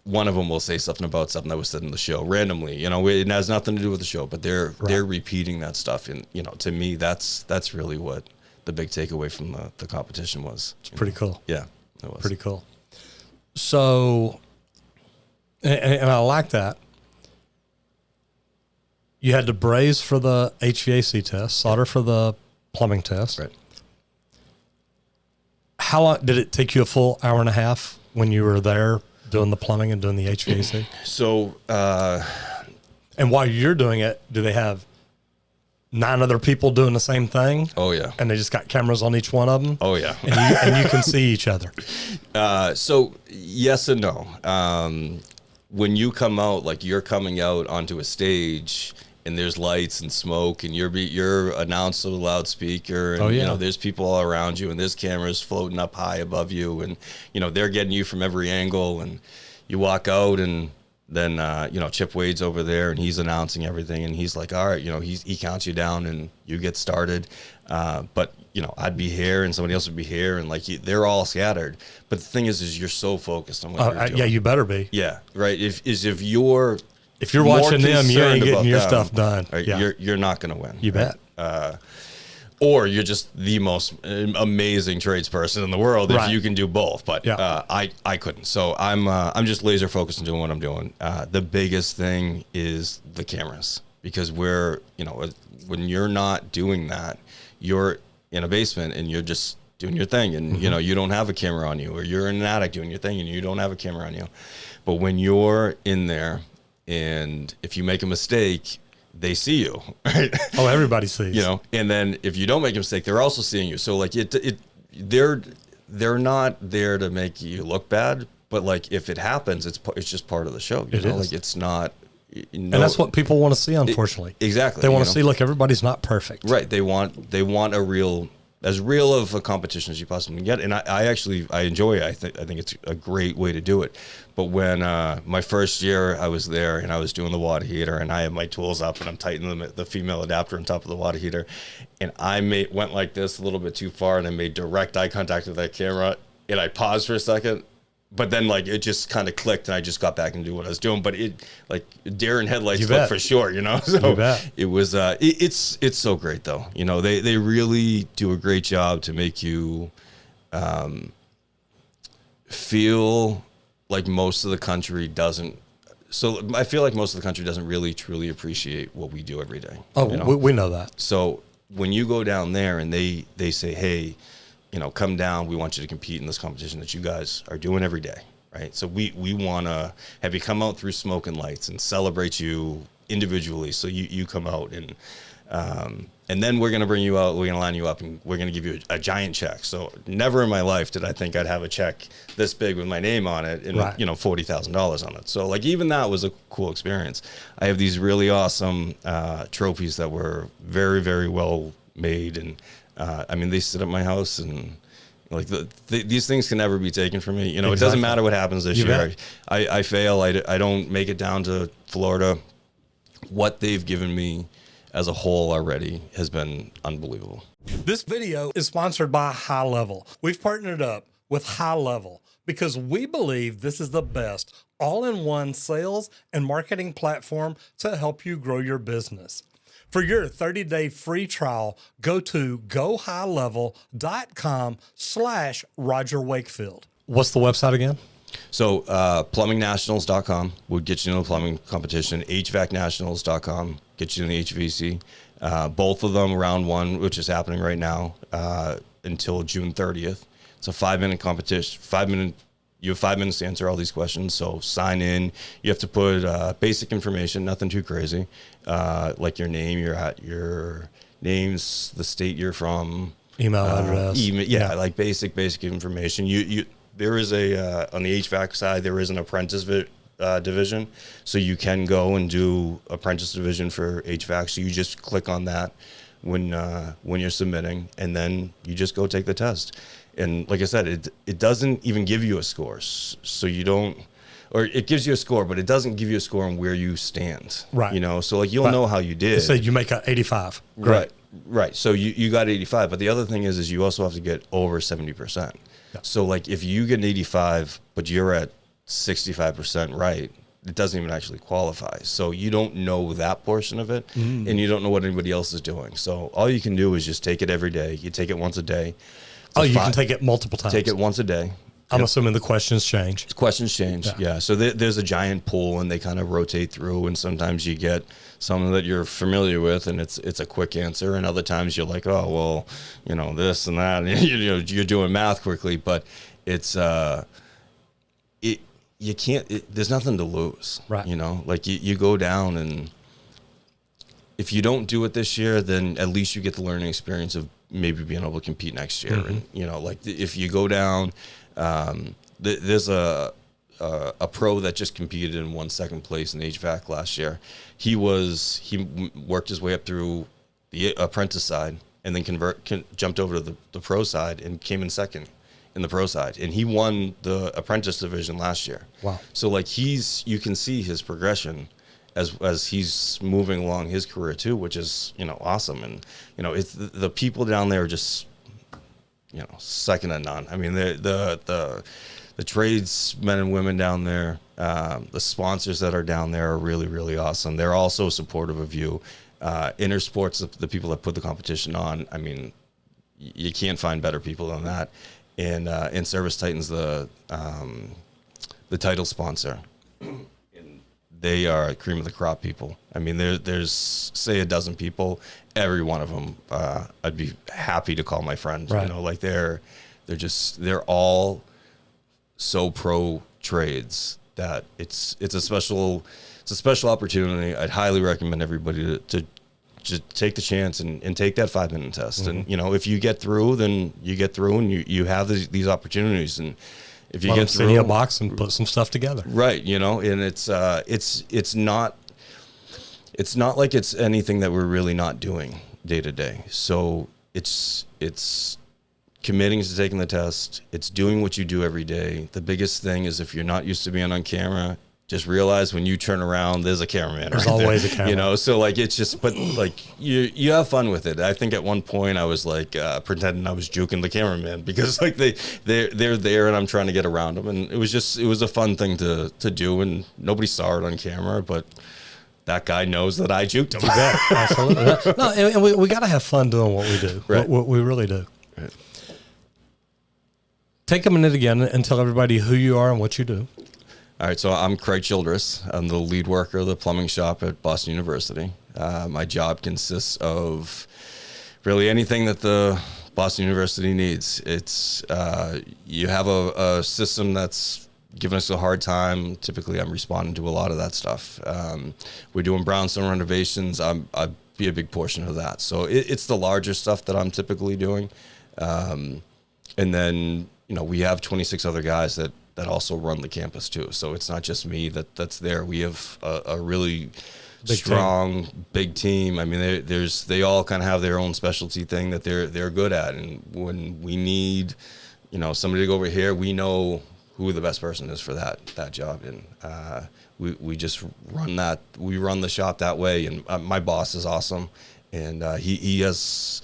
[SPEAKER 2] one of them will say something about something that was said in the show randomly. It has nothing to do with the show, but they're repeating that stuff, and to me that's really what the big takeaway from the competition was.
[SPEAKER 1] It's pretty cool.
[SPEAKER 2] Yeah, it was
[SPEAKER 1] pretty cool. So, and I like that. You had to braze for the HVAC test, solder for the plumbing test.
[SPEAKER 2] Right.
[SPEAKER 1] How long did it take you? A full hour and a half when you were there doing the plumbing and doing the HVAC?
[SPEAKER 2] So,
[SPEAKER 1] and while you're doing it, do they have 9 other people doing the same thing?
[SPEAKER 2] Oh yeah.
[SPEAKER 1] And they just got cameras on each one of them?
[SPEAKER 2] Oh yeah.
[SPEAKER 1] And you can see each other.
[SPEAKER 2] So yes and no. When you come out, like you're coming out onto a stage and there's lights and smoke, and you're announced to the loudspeaker, and there's people all around you, and there's cameras floating up high above you, and they're getting you from every angle, and you walk out, and then Chip Wade's over there, and he's announcing everything, and he's like, all right, he counts you down and you get started. But I'd be here and somebody else would be here, and like they're all scattered. But the thing is you're so focused on what you're doing.
[SPEAKER 1] Yeah, you better be.
[SPEAKER 2] Yeah, right. If you're
[SPEAKER 1] watching them, you ain't getting your stuff done.
[SPEAKER 2] Right,
[SPEAKER 1] yeah.
[SPEAKER 2] You're not going to win.
[SPEAKER 1] You
[SPEAKER 2] right?
[SPEAKER 1] bet.
[SPEAKER 2] Or you're just the most amazing tradesperson in the world if you can do both. But I couldn't. So I'm just laser focused on doing what I'm doing. The biggest thing is the cameras, because when you're not doing that, you're in a basement and you're just doing your thing, and you don't have a camera on you, or you're in an attic doing your thing and you don't have a camera on you. But when you're in there, and if you make a mistake, they see you, right?
[SPEAKER 1] Oh, everybody sees.
[SPEAKER 2] And then if you don't make a mistake, they're also seeing you. So like they're not there to make you look bad, but like if it happens, it's just part of the show. You know, like it's not.
[SPEAKER 1] And that's what people want to see, unfortunately.
[SPEAKER 2] Exactly.
[SPEAKER 1] They want to see, look, everybody's not perfect.
[SPEAKER 2] Right. They want a real as real of a competition as you possibly can get. And I actually enjoy it. I think it's a great way to do it. But when my first year I was there and I was doing the water heater and I had my tools up and I'm tightening the female adapter on top of the water heater, and I went like this a little bit too far and I made direct eye contact with that camera, and I paused for a second. But then, like, it just kind of clicked, and I just got back and do what I was doing. But it, like, deer in headlights look for sure, you know. So it was, it's so great though. You know, they really do a great job to make you feel like most of the country doesn't. So I feel like most of the country doesn't really truly appreciate what we do every day.
[SPEAKER 1] Oh,
[SPEAKER 2] you know?
[SPEAKER 1] we know that.
[SPEAKER 2] So when you go down there and they say, hey, you know, come down, we want you to compete in this competition that you guys are doing every day, right? So we want to have you come out through smoke and lights and celebrate you individually. So you come out and then we're going to bring you out, we're going to line you up, and we're going to give you a giant check. So never in my life did I think I'd have a check this big with my name on it and, you know, $40,000 on it. So like even that was a cool experience. I have these really awesome trophies that were very, very well made, and I mean, they sit at my house, and like these things can never be taken from me. You know, It doesn't matter what happens this year. I fail. I don't make it down to Florida. What they've given me as a whole already has been unbelievable.
[SPEAKER 1] This video is sponsored by High Level. We've partnered up with High Level because we believe this is the best all-in-one sales and marketing platform to help you grow your business. For your 30-day free trial, go to gohighlevel.com/Roger Wakefield. What's the website again?
[SPEAKER 2] So plumbingnationals.com would get you in the plumbing competition. HVACnationals.com get you in the HVAC. Both of them round one, which is happening right now until June 30th. It's a 5-minute competition. You have 5 minutes to answer all these questions. So sign in. You have to put basic information, nothing too crazy, like your name, your names, the state you're from,
[SPEAKER 1] email address.
[SPEAKER 2] Like basic information. There is on the HVAC side, there is an apprentice division, so you can go and do apprentice division for HVAC. So you just click on that when you're submitting, and then you just go take the test. And like I said, it doesn't even give you a score, so you don't, or it gives you a score, but it doesn't give you a score on where you stand.
[SPEAKER 1] Right.
[SPEAKER 2] You know, so like you'll know how you did.
[SPEAKER 1] So you make a 85.
[SPEAKER 2] Great. Right. So you got 85, but the other thing is you also have to get over 70%. Yeah. So like if you get an 85, but you're at 65% right, it doesn't even actually qualify. So you don't know that portion of it, and you don't know what anybody else is doing. So all you can do is just take it every day. You take it once a day.
[SPEAKER 1] You can take it multiple times.
[SPEAKER 2] Take it once a day.
[SPEAKER 1] I'm assuming the questions change.
[SPEAKER 2] Questions change, yeah. So there's a giant pool, and they kind of rotate through, and sometimes you get something that you're familiar with, and it's a quick answer, and other times you're like, oh, well, you know, this and that, and you're doing math quickly, but it's you can't. There's nothing to lose,
[SPEAKER 1] right?
[SPEAKER 2] You know, like you go down, and if you don't do it this year, then at least you get the learning experience of maybe being able to compete next year. And you know, like if you go down, there's a pro that just competed and won second place in HVAC last year. He worked his way up through the apprentice side and then jumped over to the pro side and came in second in the pro side, and he won the apprentice division last year.
[SPEAKER 1] Wow.
[SPEAKER 2] So like you can see his progression as he's moving along his career too, which is, you know, awesome. And, you know, it's the people down there are just, you know, second to none. I mean, the tradesmen and women down there, the sponsors that are down there are really, really awesome. They're also supportive of you. Intersports, the people that put the competition on, I mean, you can't find better people than that. And ServiceTitan's the title sponsor. They are cream of the crop people. I mean, there's say a dozen people, every one of them, I'd be happy to call my friend. Right. You know, like they're all so pro trades that it's a special opportunity. I'd highly recommend everybody to just take the chance and take that 5-minute test. And you know, if you get through, then you get through, and you have these opportunities. And if you get through,
[SPEAKER 1] in a box and put some stuff together,
[SPEAKER 2] right? You know, and it's not like it's anything that we're really not doing day to day. So it's committing to taking the test. It's doing what you do every day. The biggest thing is if you're not used to being on camera, just realize when you turn around, there's a cameraman.
[SPEAKER 1] There's always a camera.
[SPEAKER 2] You know, so like it's just, but like you have fun with it. I think at one point I was like pretending I was juking the cameraman because like they're there and I'm trying to get around them, and it was a fun thing to do, and nobody saw it on camera, but that guy knows that I juked him.
[SPEAKER 1] You bet. Absolutely. No, and we got to have fun doing what we do.
[SPEAKER 2] Right.
[SPEAKER 1] We really do.
[SPEAKER 2] Right.
[SPEAKER 1] Take a minute again and tell everybody who you are and what you do.
[SPEAKER 2] All right, so I'm Craig Childress. I'm the lead worker of the plumbing shop at Boston University. My job consists of really anything that the Boston University needs. It's you have a system that's giving us a hard time. Typically, I'm responding to a lot of that stuff. We're doing brownstone renovations. I'd be a big portion of that. So it's the larger stuff that I'm typically doing. And then, you know, we have 26 other guys that also run the campus too. So it's not just me that's there. We have a really big team. I mean, they all kind of have their own specialty thing that they're good at. And when we need, you know, somebody to go over here, we know who the best person is for that job. And we just run that. We run the shop that way. And my boss is awesome. And he has,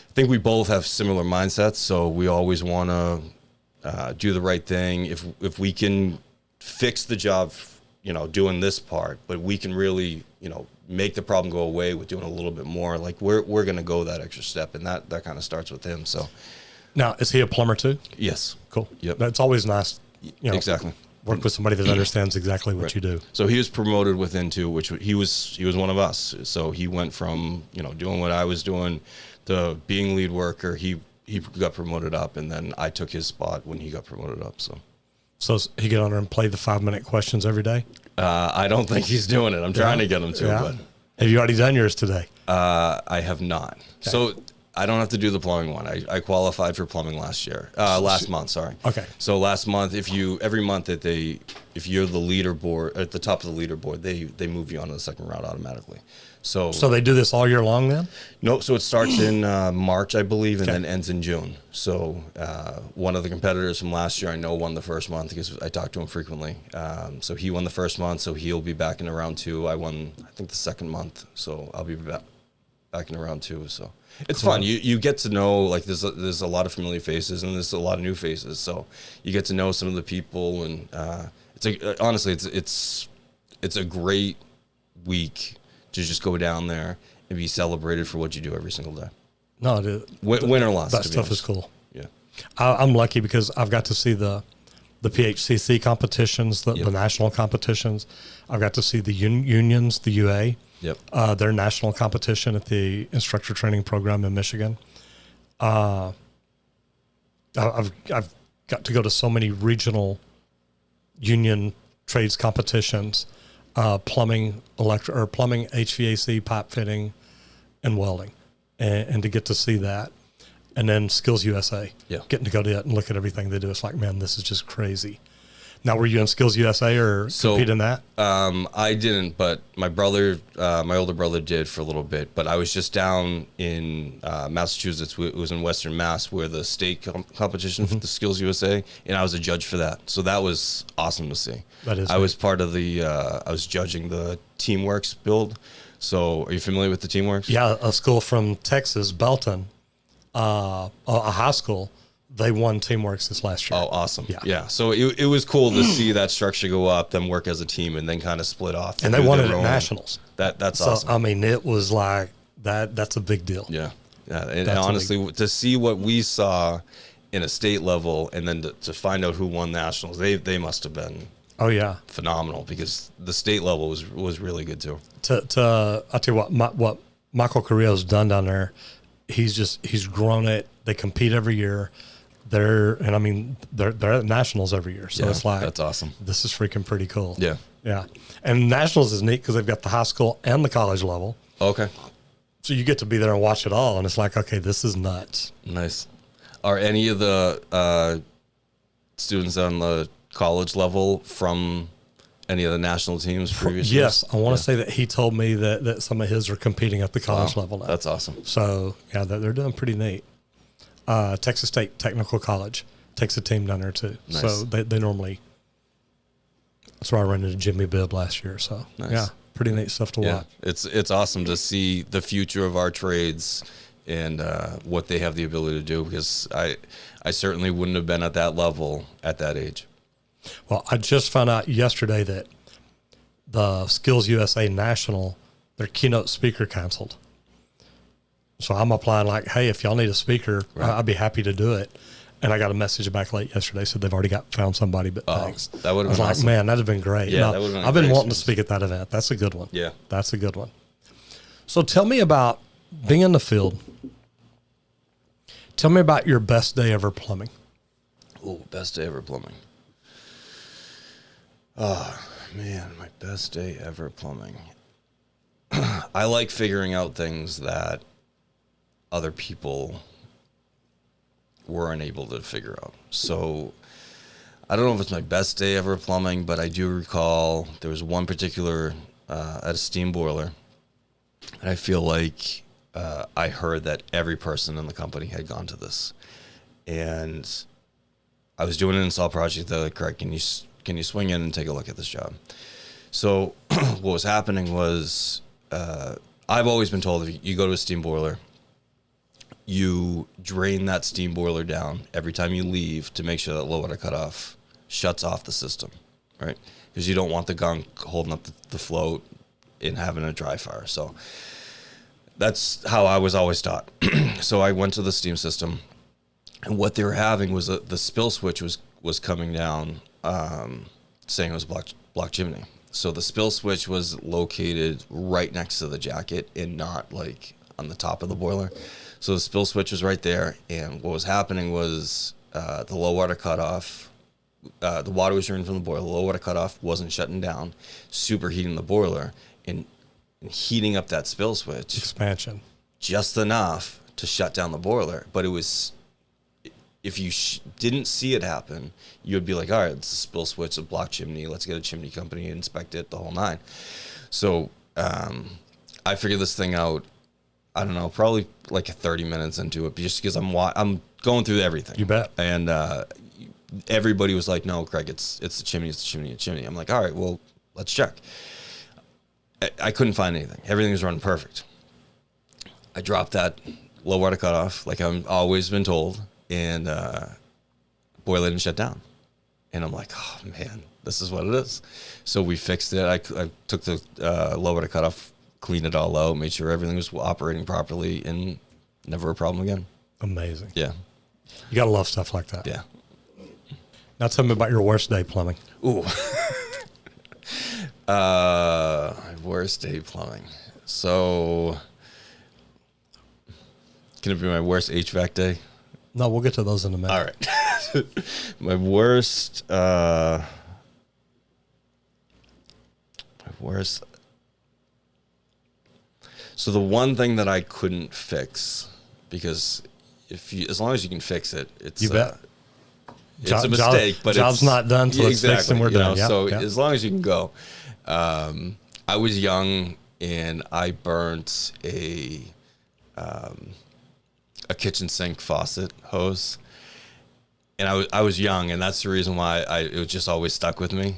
[SPEAKER 2] I think we both have similar mindsets. So we always want to do the right thing. If we can fix the job, you know, doing this part, but we can really, you know, make the problem go away with doing a little bit more, like we're going to go that extra step, and that kind of starts with him. So
[SPEAKER 1] now, is he a plumber too?
[SPEAKER 2] Yes.
[SPEAKER 1] Cool.
[SPEAKER 2] Yep.
[SPEAKER 1] That's always nice. You know,
[SPEAKER 2] exactly.
[SPEAKER 1] Work with somebody that understands exactly what you do.
[SPEAKER 2] So he was promoted within two, which he was one of us. So he went from, you know, doing what I was doing to being lead worker. He got promoted up, and then I took his spot when he got promoted up. So
[SPEAKER 1] he get on there and play the 5-minute questions every day?
[SPEAKER 2] I don't think he's doing it. I'm trying to get him to.
[SPEAKER 1] Yeah.
[SPEAKER 2] But
[SPEAKER 1] have you already done yours today?
[SPEAKER 2] I have not. Okay. So I don't have to do the plumbing one. I qualified for plumbing last month. Sorry.
[SPEAKER 1] Okay.
[SPEAKER 2] So last month, if you're the leaderboard at the top of the leaderboard, they move you on to the second round automatically. So
[SPEAKER 1] they do this all year long then?
[SPEAKER 2] No, so it starts in March, I believe, and then ends in June. So one of the competitors from last year I know won the first month because I talk to him frequently. So he won the first month, so he'll be back in round 2. I won, I think, the second month, so I'll be back in round 2. So it's fun. You get to know, like there's a lot of familiar faces and there's a lot of new faces. So you get to know some of the people, and honestly, it's a great week to just go down there and be celebrated for what you do every single day.
[SPEAKER 1] No, dude,
[SPEAKER 2] win or loss.
[SPEAKER 1] That stuff is cool.
[SPEAKER 2] Yeah,
[SPEAKER 1] I'm lucky because I've got to see the PHCC competitions, the national competitions. I've got to see the unions, the UA.
[SPEAKER 2] Yep.
[SPEAKER 1] Their national competition at the instructor training program in Michigan. I've got to go to so many regional union trades competitions. Plumbing, HVAC, pipe fitting, and welding, and to get to see that, and then Skills USA, getting to go to it and look at everything they do. It's like, man, this is just crazy. Now, were you in Skills USA or compete in that?
[SPEAKER 2] I didn't, but my brother, my older brother did for a little bit. But I was just down in Massachusetts. It was in Western Mass where the state competition for the Skills USA, and I was a judge for that. So that was awesome to see.
[SPEAKER 1] That is.
[SPEAKER 2] I was part of the. I was judging the Teamworks build. So, are you familiar with the Teamworks?
[SPEAKER 1] Yeah, a school from Texas, Belton, a high school. They won Teamworks this last year.
[SPEAKER 2] Oh, awesome. Yeah. So it was cool to see that structure go up, them work as a team, and then kind of split off.
[SPEAKER 1] And they won it at nationals.
[SPEAKER 2] That's awesome.
[SPEAKER 1] I mean, it was like that's a big deal.
[SPEAKER 2] Yeah. And honestly, to see what we saw in a state level and then to find out who won nationals, they must have been phenomenal, because the state level was really good too.
[SPEAKER 1] I'll tell you what Michael Carrillo's done down there, he's grown it. They compete every year. They're at nationals every year. So it's like,
[SPEAKER 2] that's awesome.
[SPEAKER 1] This is freaking pretty cool.
[SPEAKER 2] Yeah.
[SPEAKER 1] Yeah. And nationals is neat because they've got the high school and the college level.
[SPEAKER 2] Okay.
[SPEAKER 1] So you get to be there and watch it all. And it's like, okay, this is nuts.
[SPEAKER 2] Nice. Are any of the students on the college level from Any of the national teams previous
[SPEAKER 1] Yes,
[SPEAKER 2] years?
[SPEAKER 1] I want to say that he told me that some of his are competing at the college level now.
[SPEAKER 2] That's awesome.
[SPEAKER 1] So, yeah, they're doing pretty neat. Texas State Technical College takes a team down there, too.
[SPEAKER 2] Nice.
[SPEAKER 1] So, they normally – that's where I ran into Jimmy Bibb last year. So,
[SPEAKER 2] Nice.
[SPEAKER 1] yeah, pretty neat stuff to watch.
[SPEAKER 2] It's awesome to see the future of our trades and what they have the ability to do, because I certainly wouldn't have been at that level at that age.
[SPEAKER 1] Well, I just found out yesterday that the Skills USA National, their keynote speaker canceled. So I'm applying like, hey, if y'all need a speaker,
[SPEAKER 2] Right.
[SPEAKER 1] I'd be happy to do it. And I got a message back late yesterday, said they've already found somebody, but thanks.
[SPEAKER 2] That would
[SPEAKER 1] I
[SPEAKER 2] have
[SPEAKER 1] was
[SPEAKER 2] been
[SPEAKER 1] like,
[SPEAKER 2] awesome.
[SPEAKER 1] man, that'd have been great.
[SPEAKER 2] Yeah, that would've been a
[SPEAKER 1] I've been
[SPEAKER 2] great
[SPEAKER 1] wanting to
[SPEAKER 2] experience.
[SPEAKER 1] speak at that event. That's a good one.
[SPEAKER 2] Yeah.
[SPEAKER 1] That's a good one. So tell me about being in the field. Tell me about your best day ever plumbing.
[SPEAKER 2] Oh, best day ever plumbing. Oh, man, my best day ever plumbing. I like figuring out things that other people weren't able to figure out. So I don't know if it's my best day ever plumbing, but I do recall there was one particular at a steam boiler, and I feel like I heard that every person in the company had gone to this. And I was doing an install project. They're like, Craig, can you swing in and take a look at this job? So what was happening was I've always been told if you go to a steam boiler, you drain that steam boiler down every time you leave to make sure that low water cutoff shuts off the system, right? Because you don't want the gunk holding up the float and having a dry fire. So that's how I was always taught. So I went to the steam system, and what they were having was the spill switch was coming down, saying it was block chimney. So the spill switch was located right next to the jacket and not like on the top of the boiler. So the spill switch was right there, and what was happening was the low water cutoff, the water was draining from the boiler, the low water cutoff wasn't shutting down, superheating the boiler and heating up that spill switch.
[SPEAKER 1] Expansion.
[SPEAKER 2] Just enough to shut down the boiler. But it was, if you didn't see it happen, you would be like, all right, it's a spill switch, a block chimney, let's get a chimney company and inspect it, the whole nine. So I figured this thing out, I don't know, probably like 30 minutes into it, just because I'm going through everything.
[SPEAKER 1] You bet.
[SPEAKER 2] And everybody was like, no, Craig, it's the chimney, it's the chimney, it's the chimney. I'm like, all right, well, let's check. I couldn't find anything. Everything was running perfect. I dropped that low water cutoff, like I've always been told, and boiler didn't shut down. And I'm like, oh man, this is what it is. So we fixed it. I took the low water cutoff, cleaned it all out, made sure everything was operating properly, and never a problem again.
[SPEAKER 1] Amazing.
[SPEAKER 2] Yeah.
[SPEAKER 1] You got to love stuff like that.
[SPEAKER 2] Yeah.
[SPEAKER 1] Now tell me about your worst day plumbing.
[SPEAKER 2] Ooh. Worst day plumbing. So, can it be my worst HVAC day?
[SPEAKER 1] No, we'll get to those in a minute.
[SPEAKER 2] All right. My worst. My worst. So the one thing that I couldn't fix, because as long as you can fix it, it's
[SPEAKER 1] You bet.
[SPEAKER 2] It's a mistake, but
[SPEAKER 1] job's not done till it's fixed and we're
[SPEAKER 2] you know,
[SPEAKER 1] done. Yep,
[SPEAKER 2] so
[SPEAKER 1] yep.
[SPEAKER 2] as long as you can go. I was young and I burnt a kitchen sink faucet hose, and I was young, and that's the reason why it was just always stuck with me.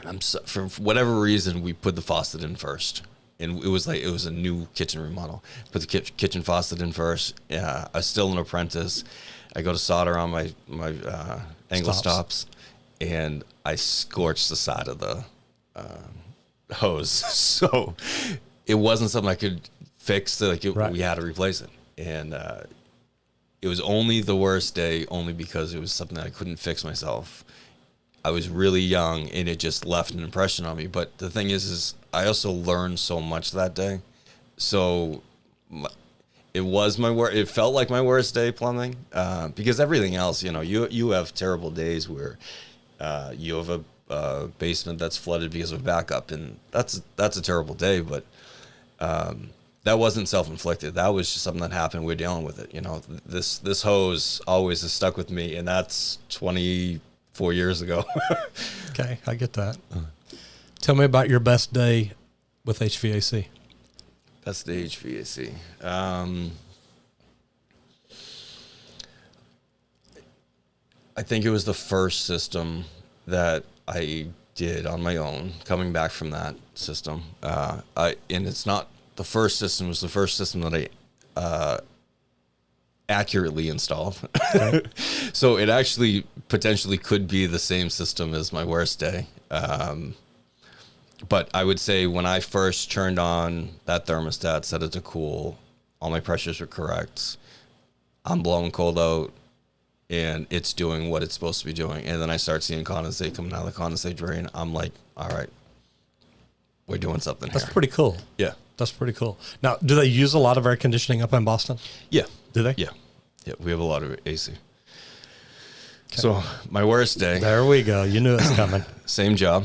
[SPEAKER 2] And for whatever reason, we put the faucet in first. And it was a new kitchen remodel. Put the kitchen faucet in first. I was still an apprentice. I go to solder on my angle stops, and I scorched the side of the hose. So it wasn't something I could fix.
[SPEAKER 1] Right.
[SPEAKER 2] We had to replace it, and it was only the worst day, only because it was something that I couldn't fix myself. I was really young, and it just left an impression on me. But the thing is I also learned so much that day. So it was it felt like my worst day plumbing, because everything else, you have terrible days where you have a basement that's flooded because of backup, and that's a terrible day. But that wasn't self-inflicted. That was just something that happened. We're dealing with it. This hose always has stuck with me, and that's 24 years ago.
[SPEAKER 1] Okay, I get that. Tell me about your best day with HVAC.
[SPEAKER 2] Best day HVAC. I think it was the first system that I did on my own, coming back from that system. And it's not the first system, it was the first system that I accurately installed. Okay. So it actually potentially could be the same system as my worst day. But I would say when I first turned on that thermostat, set it to cool, all my pressures were correct, I'm blowing cold out, and it's doing what it's supposed to be doing. And then I start seeing condensate coming out of the condensate drain. I'm like, all right, we're doing something here.
[SPEAKER 1] That's pretty cool.
[SPEAKER 2] Yeah.
[SPEAKER 1] That's pretty cool. Now, do they use a lot of air conditioning up in Boston?
[SPEAKER 2] Yeah.
[SPEAKER 1] Do they?
[SPEAKER 2] Yeah. Yeah, we have a lot of AC. Okay. So my worst day.
[SPEAKER 1] There we go. You knew it was coming.
[SPEAKER 2] Same job.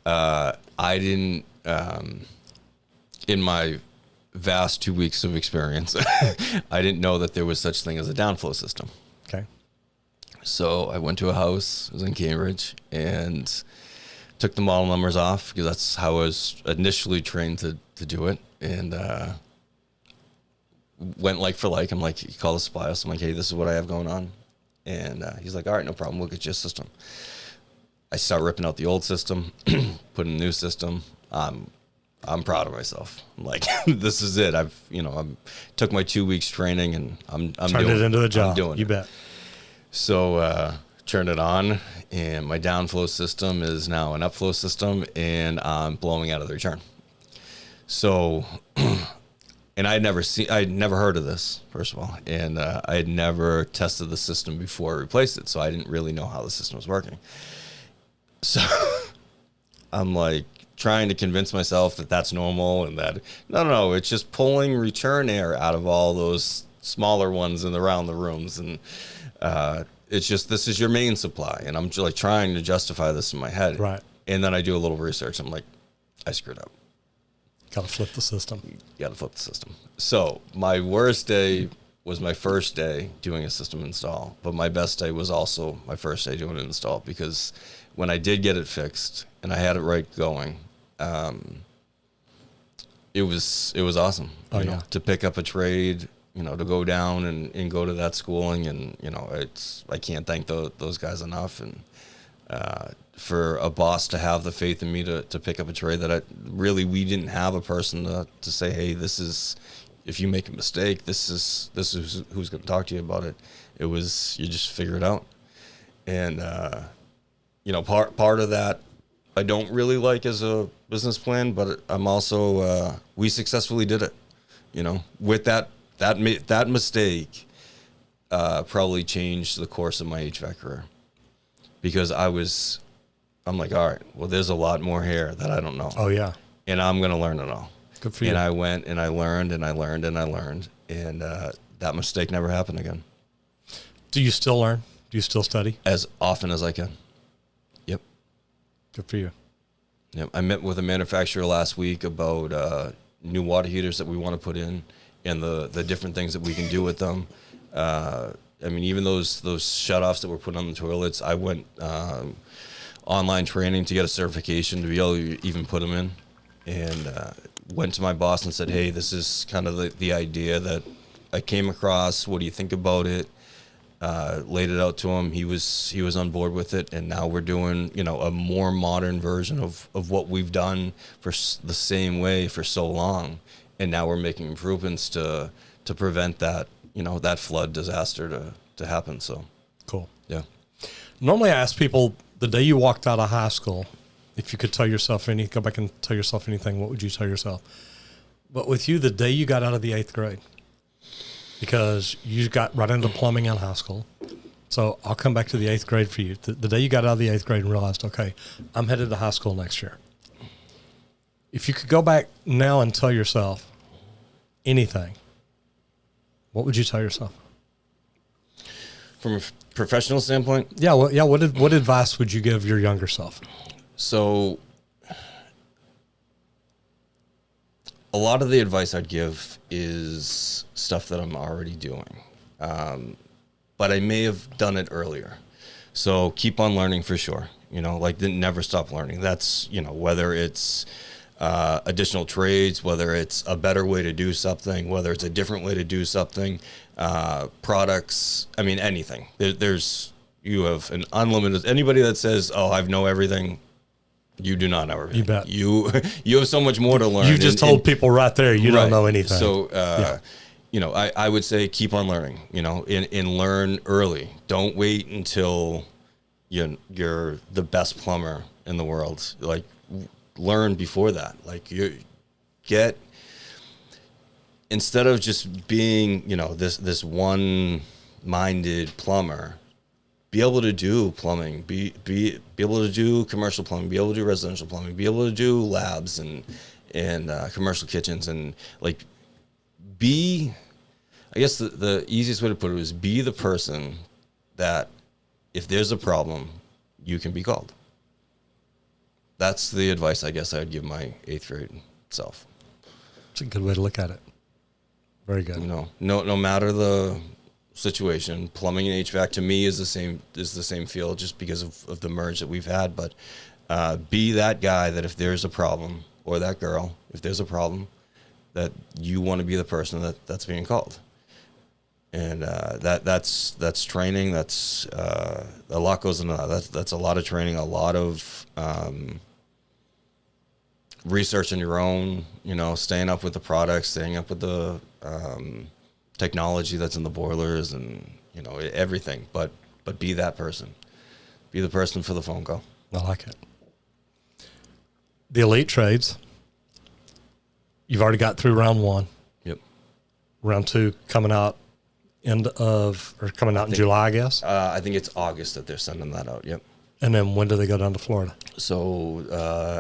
[SPEAKER 2] I didn't, in my vast 2 weeks of experience, I didn't know that there was such thing as a downflow system.
[SPEAKER 1] Okay.
[SPEAKER 2] So I went to a house, it was in Cambridge, and took the model numbers off because that's how I was initially trained to do it. And went like for like. I'm like, you call the supply house. I'm like, hey, this is what I have going on. And he's like, all right, no problem. We'll get you a system. I start ripping out the old system, put in a new system. I'm proud of myself. I'm like, this is it. I took my 2 weeks training, and I'm
[SPEAKER 1] turned
[SPEAKER 2] doing
[SPEAKER 1] it into a job.
[SPEAKER 2] I'm doing
[SPEAKER 1] you
[SPEAKER 2] it.
[SPEAKER 1] Bet.
[SPEAKER 2] So turned it on, and my downflow system is now an upflow system, and I'm blowing out of the return. So, and I'd never heard of this, first of all, and I had never tested the system before I replaced it, so I didn't really know how the system was working. So I'm like trying to convince myself that that's normal, and that no, it's just pulling return air out of all those smaller ones around the rooms, and it's just, this is your main supply, and I'm just like trying to justify this in my head.
[SPEAKER 1] Right.
[SPEAKER 2] And then I do a little research. I'm like, I screwed up.
[SPEAKER 1] Got to flip the system.
[SPEAKER 2] Got to flip the system. So my worst day was my first day doing a system install, but my best day was also my first day doing an install, because when I did get it fixed and I had it right going, it was awesome.
[SPEAKER 1] Oh,
[SPEAKER 2] you know,
[SPEAKER 1] yeah.
[SPEAKER 2] to pick up a trade, to go down and go to that schooling, and I can't thank those guys enough, and for a boss to have the faith in me to pick up a trade that we didn't have a person to say, hey, this is, if you make a mistake, this is who's going to talk to you about it. It was, you just figure it out. And part of that I don't really like as a business plan, but I'm also we successfully did it. With that mistake probably changed the course of my HVAC career, because I'm like, all right, well, there's a lot more here that I don't know.
[SPEAKER 1] Oh, yeah.
[SPEAKER 2] And I'm going to learn it all.
[SPEAKER 1] Good for you.
[SPEAKER 2] And I went and I learned and I learned and I learned, and that mistake never happened again.
[SPEAKER 1] Do you still learn? Do you still study?
[SPEAKER 2] As often as I can. Yep.
[SPEAKER 1] Good for you.
[SPEAKER 2] Yep. I met with a manufacturer last week about new water heaters that we want to put in, and the different things that we can do with them. Even those shutoffs that were put on the toilets, I went online training to get a certification to be able to even put them in, and went to my boss and said, hey, this is kind of the idea that I came across. What do you think about it? Laid it out to him. He was on board with it, and now we're doing a more modern version of what we've done for the same way for so long, and now we're making improvements to prevent that that flood disaster to happen. So
[SPEAKER 1] cool.
[SPEAKER 2] Yeah.
[SPEAKER 1] Normally, I ask people the day you walked out of high school, if you could tell yourself go back and tell yourself anything, what would you tell yourself? But with you, the day you got out of the 8th grade, because you got right into plumbing in high school. So I'll come back to the 8th grade for you. The day you got out of the 8th grade and realized, okay, I'm headed to high school next year. If you could go back now and tell yourself anything, what would you tell yourself?
[SPEAKER 2] From a professional standpoint?
[SPEAKER 1] Yeah. What advice would you give your younger self?
[SPEAKER 2] So a lot of the advice I'd give is stuff that I'm already doing. But I may have done it earlier. So keep on learning for sure. like they never stop learning. That's, whether it's additional trades, whether it's a better way to do something, whether it's a different way to do something, products, anything. You have an unlimited, anybody that says, oh, I know everything, you do not know everything.
[SPEAKER 1] You bet.
[SPEAKER 2] You have so much more to learn.
[SPEAKER 1] You just told people right there you don't know anything.
[SPEAKER 2] So, I would say keep on learning, and learn early. Don't wait until you're the best plumber in the world. Like, learn before that. Like, instead of just being, this one-minded plumber, be able to do plumbing, be able to do commercial plumbing, be able to do residential plumbing, be able to do labs and commercial kitchens, and like I guess the easiest way to put it is be the person that if there's a problem, you can be called. That's the advice I guess I would give my 8th grade self.
[SPEAKER 1] It's a good way to look at it. Very good.
[SPEAKER 2] No matter the situation, plumbing and HVAC to me is the same field, just because of the merge that we've had. But be that guy that if there's a problem, or that girl, if there's a problem, that you want to be the person that's being called. And that's training. That's a lot goes into that. That's a lot of training, a lot of research on your own, staying up with the products, staying up with the technology that's in the boilers, and everything. But be that person. Be the person for the phone call.
[SPEAKER 1] I like it. The elite trades. You've already got through round 1.
[SPEAKER 2] Yep.
[SPEAKER 1] Round 2 coming out coming out in July, I guess.
[SPEAKER 2] I think it's August that they're sending that out. Yep.
[SPEAKER 1] And then when do they go down to Florida?
[SPEAKER 2] So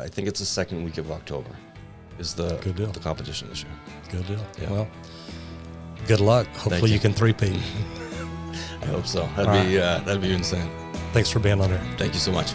[SPEAKER 2] I think it's the second week of October is the competition this year.
[SPEAKER 1] Good deal.
[SPEAKER 2] Yeah.
[SPEAKER 1] Well, good luck. Hopefully you can three-peat.
[SPEAKER 2] I hope so. That'd be insane.
[SPEAKER 1] Thanks for being on here.
[SPEAKER 2] Thank you so much.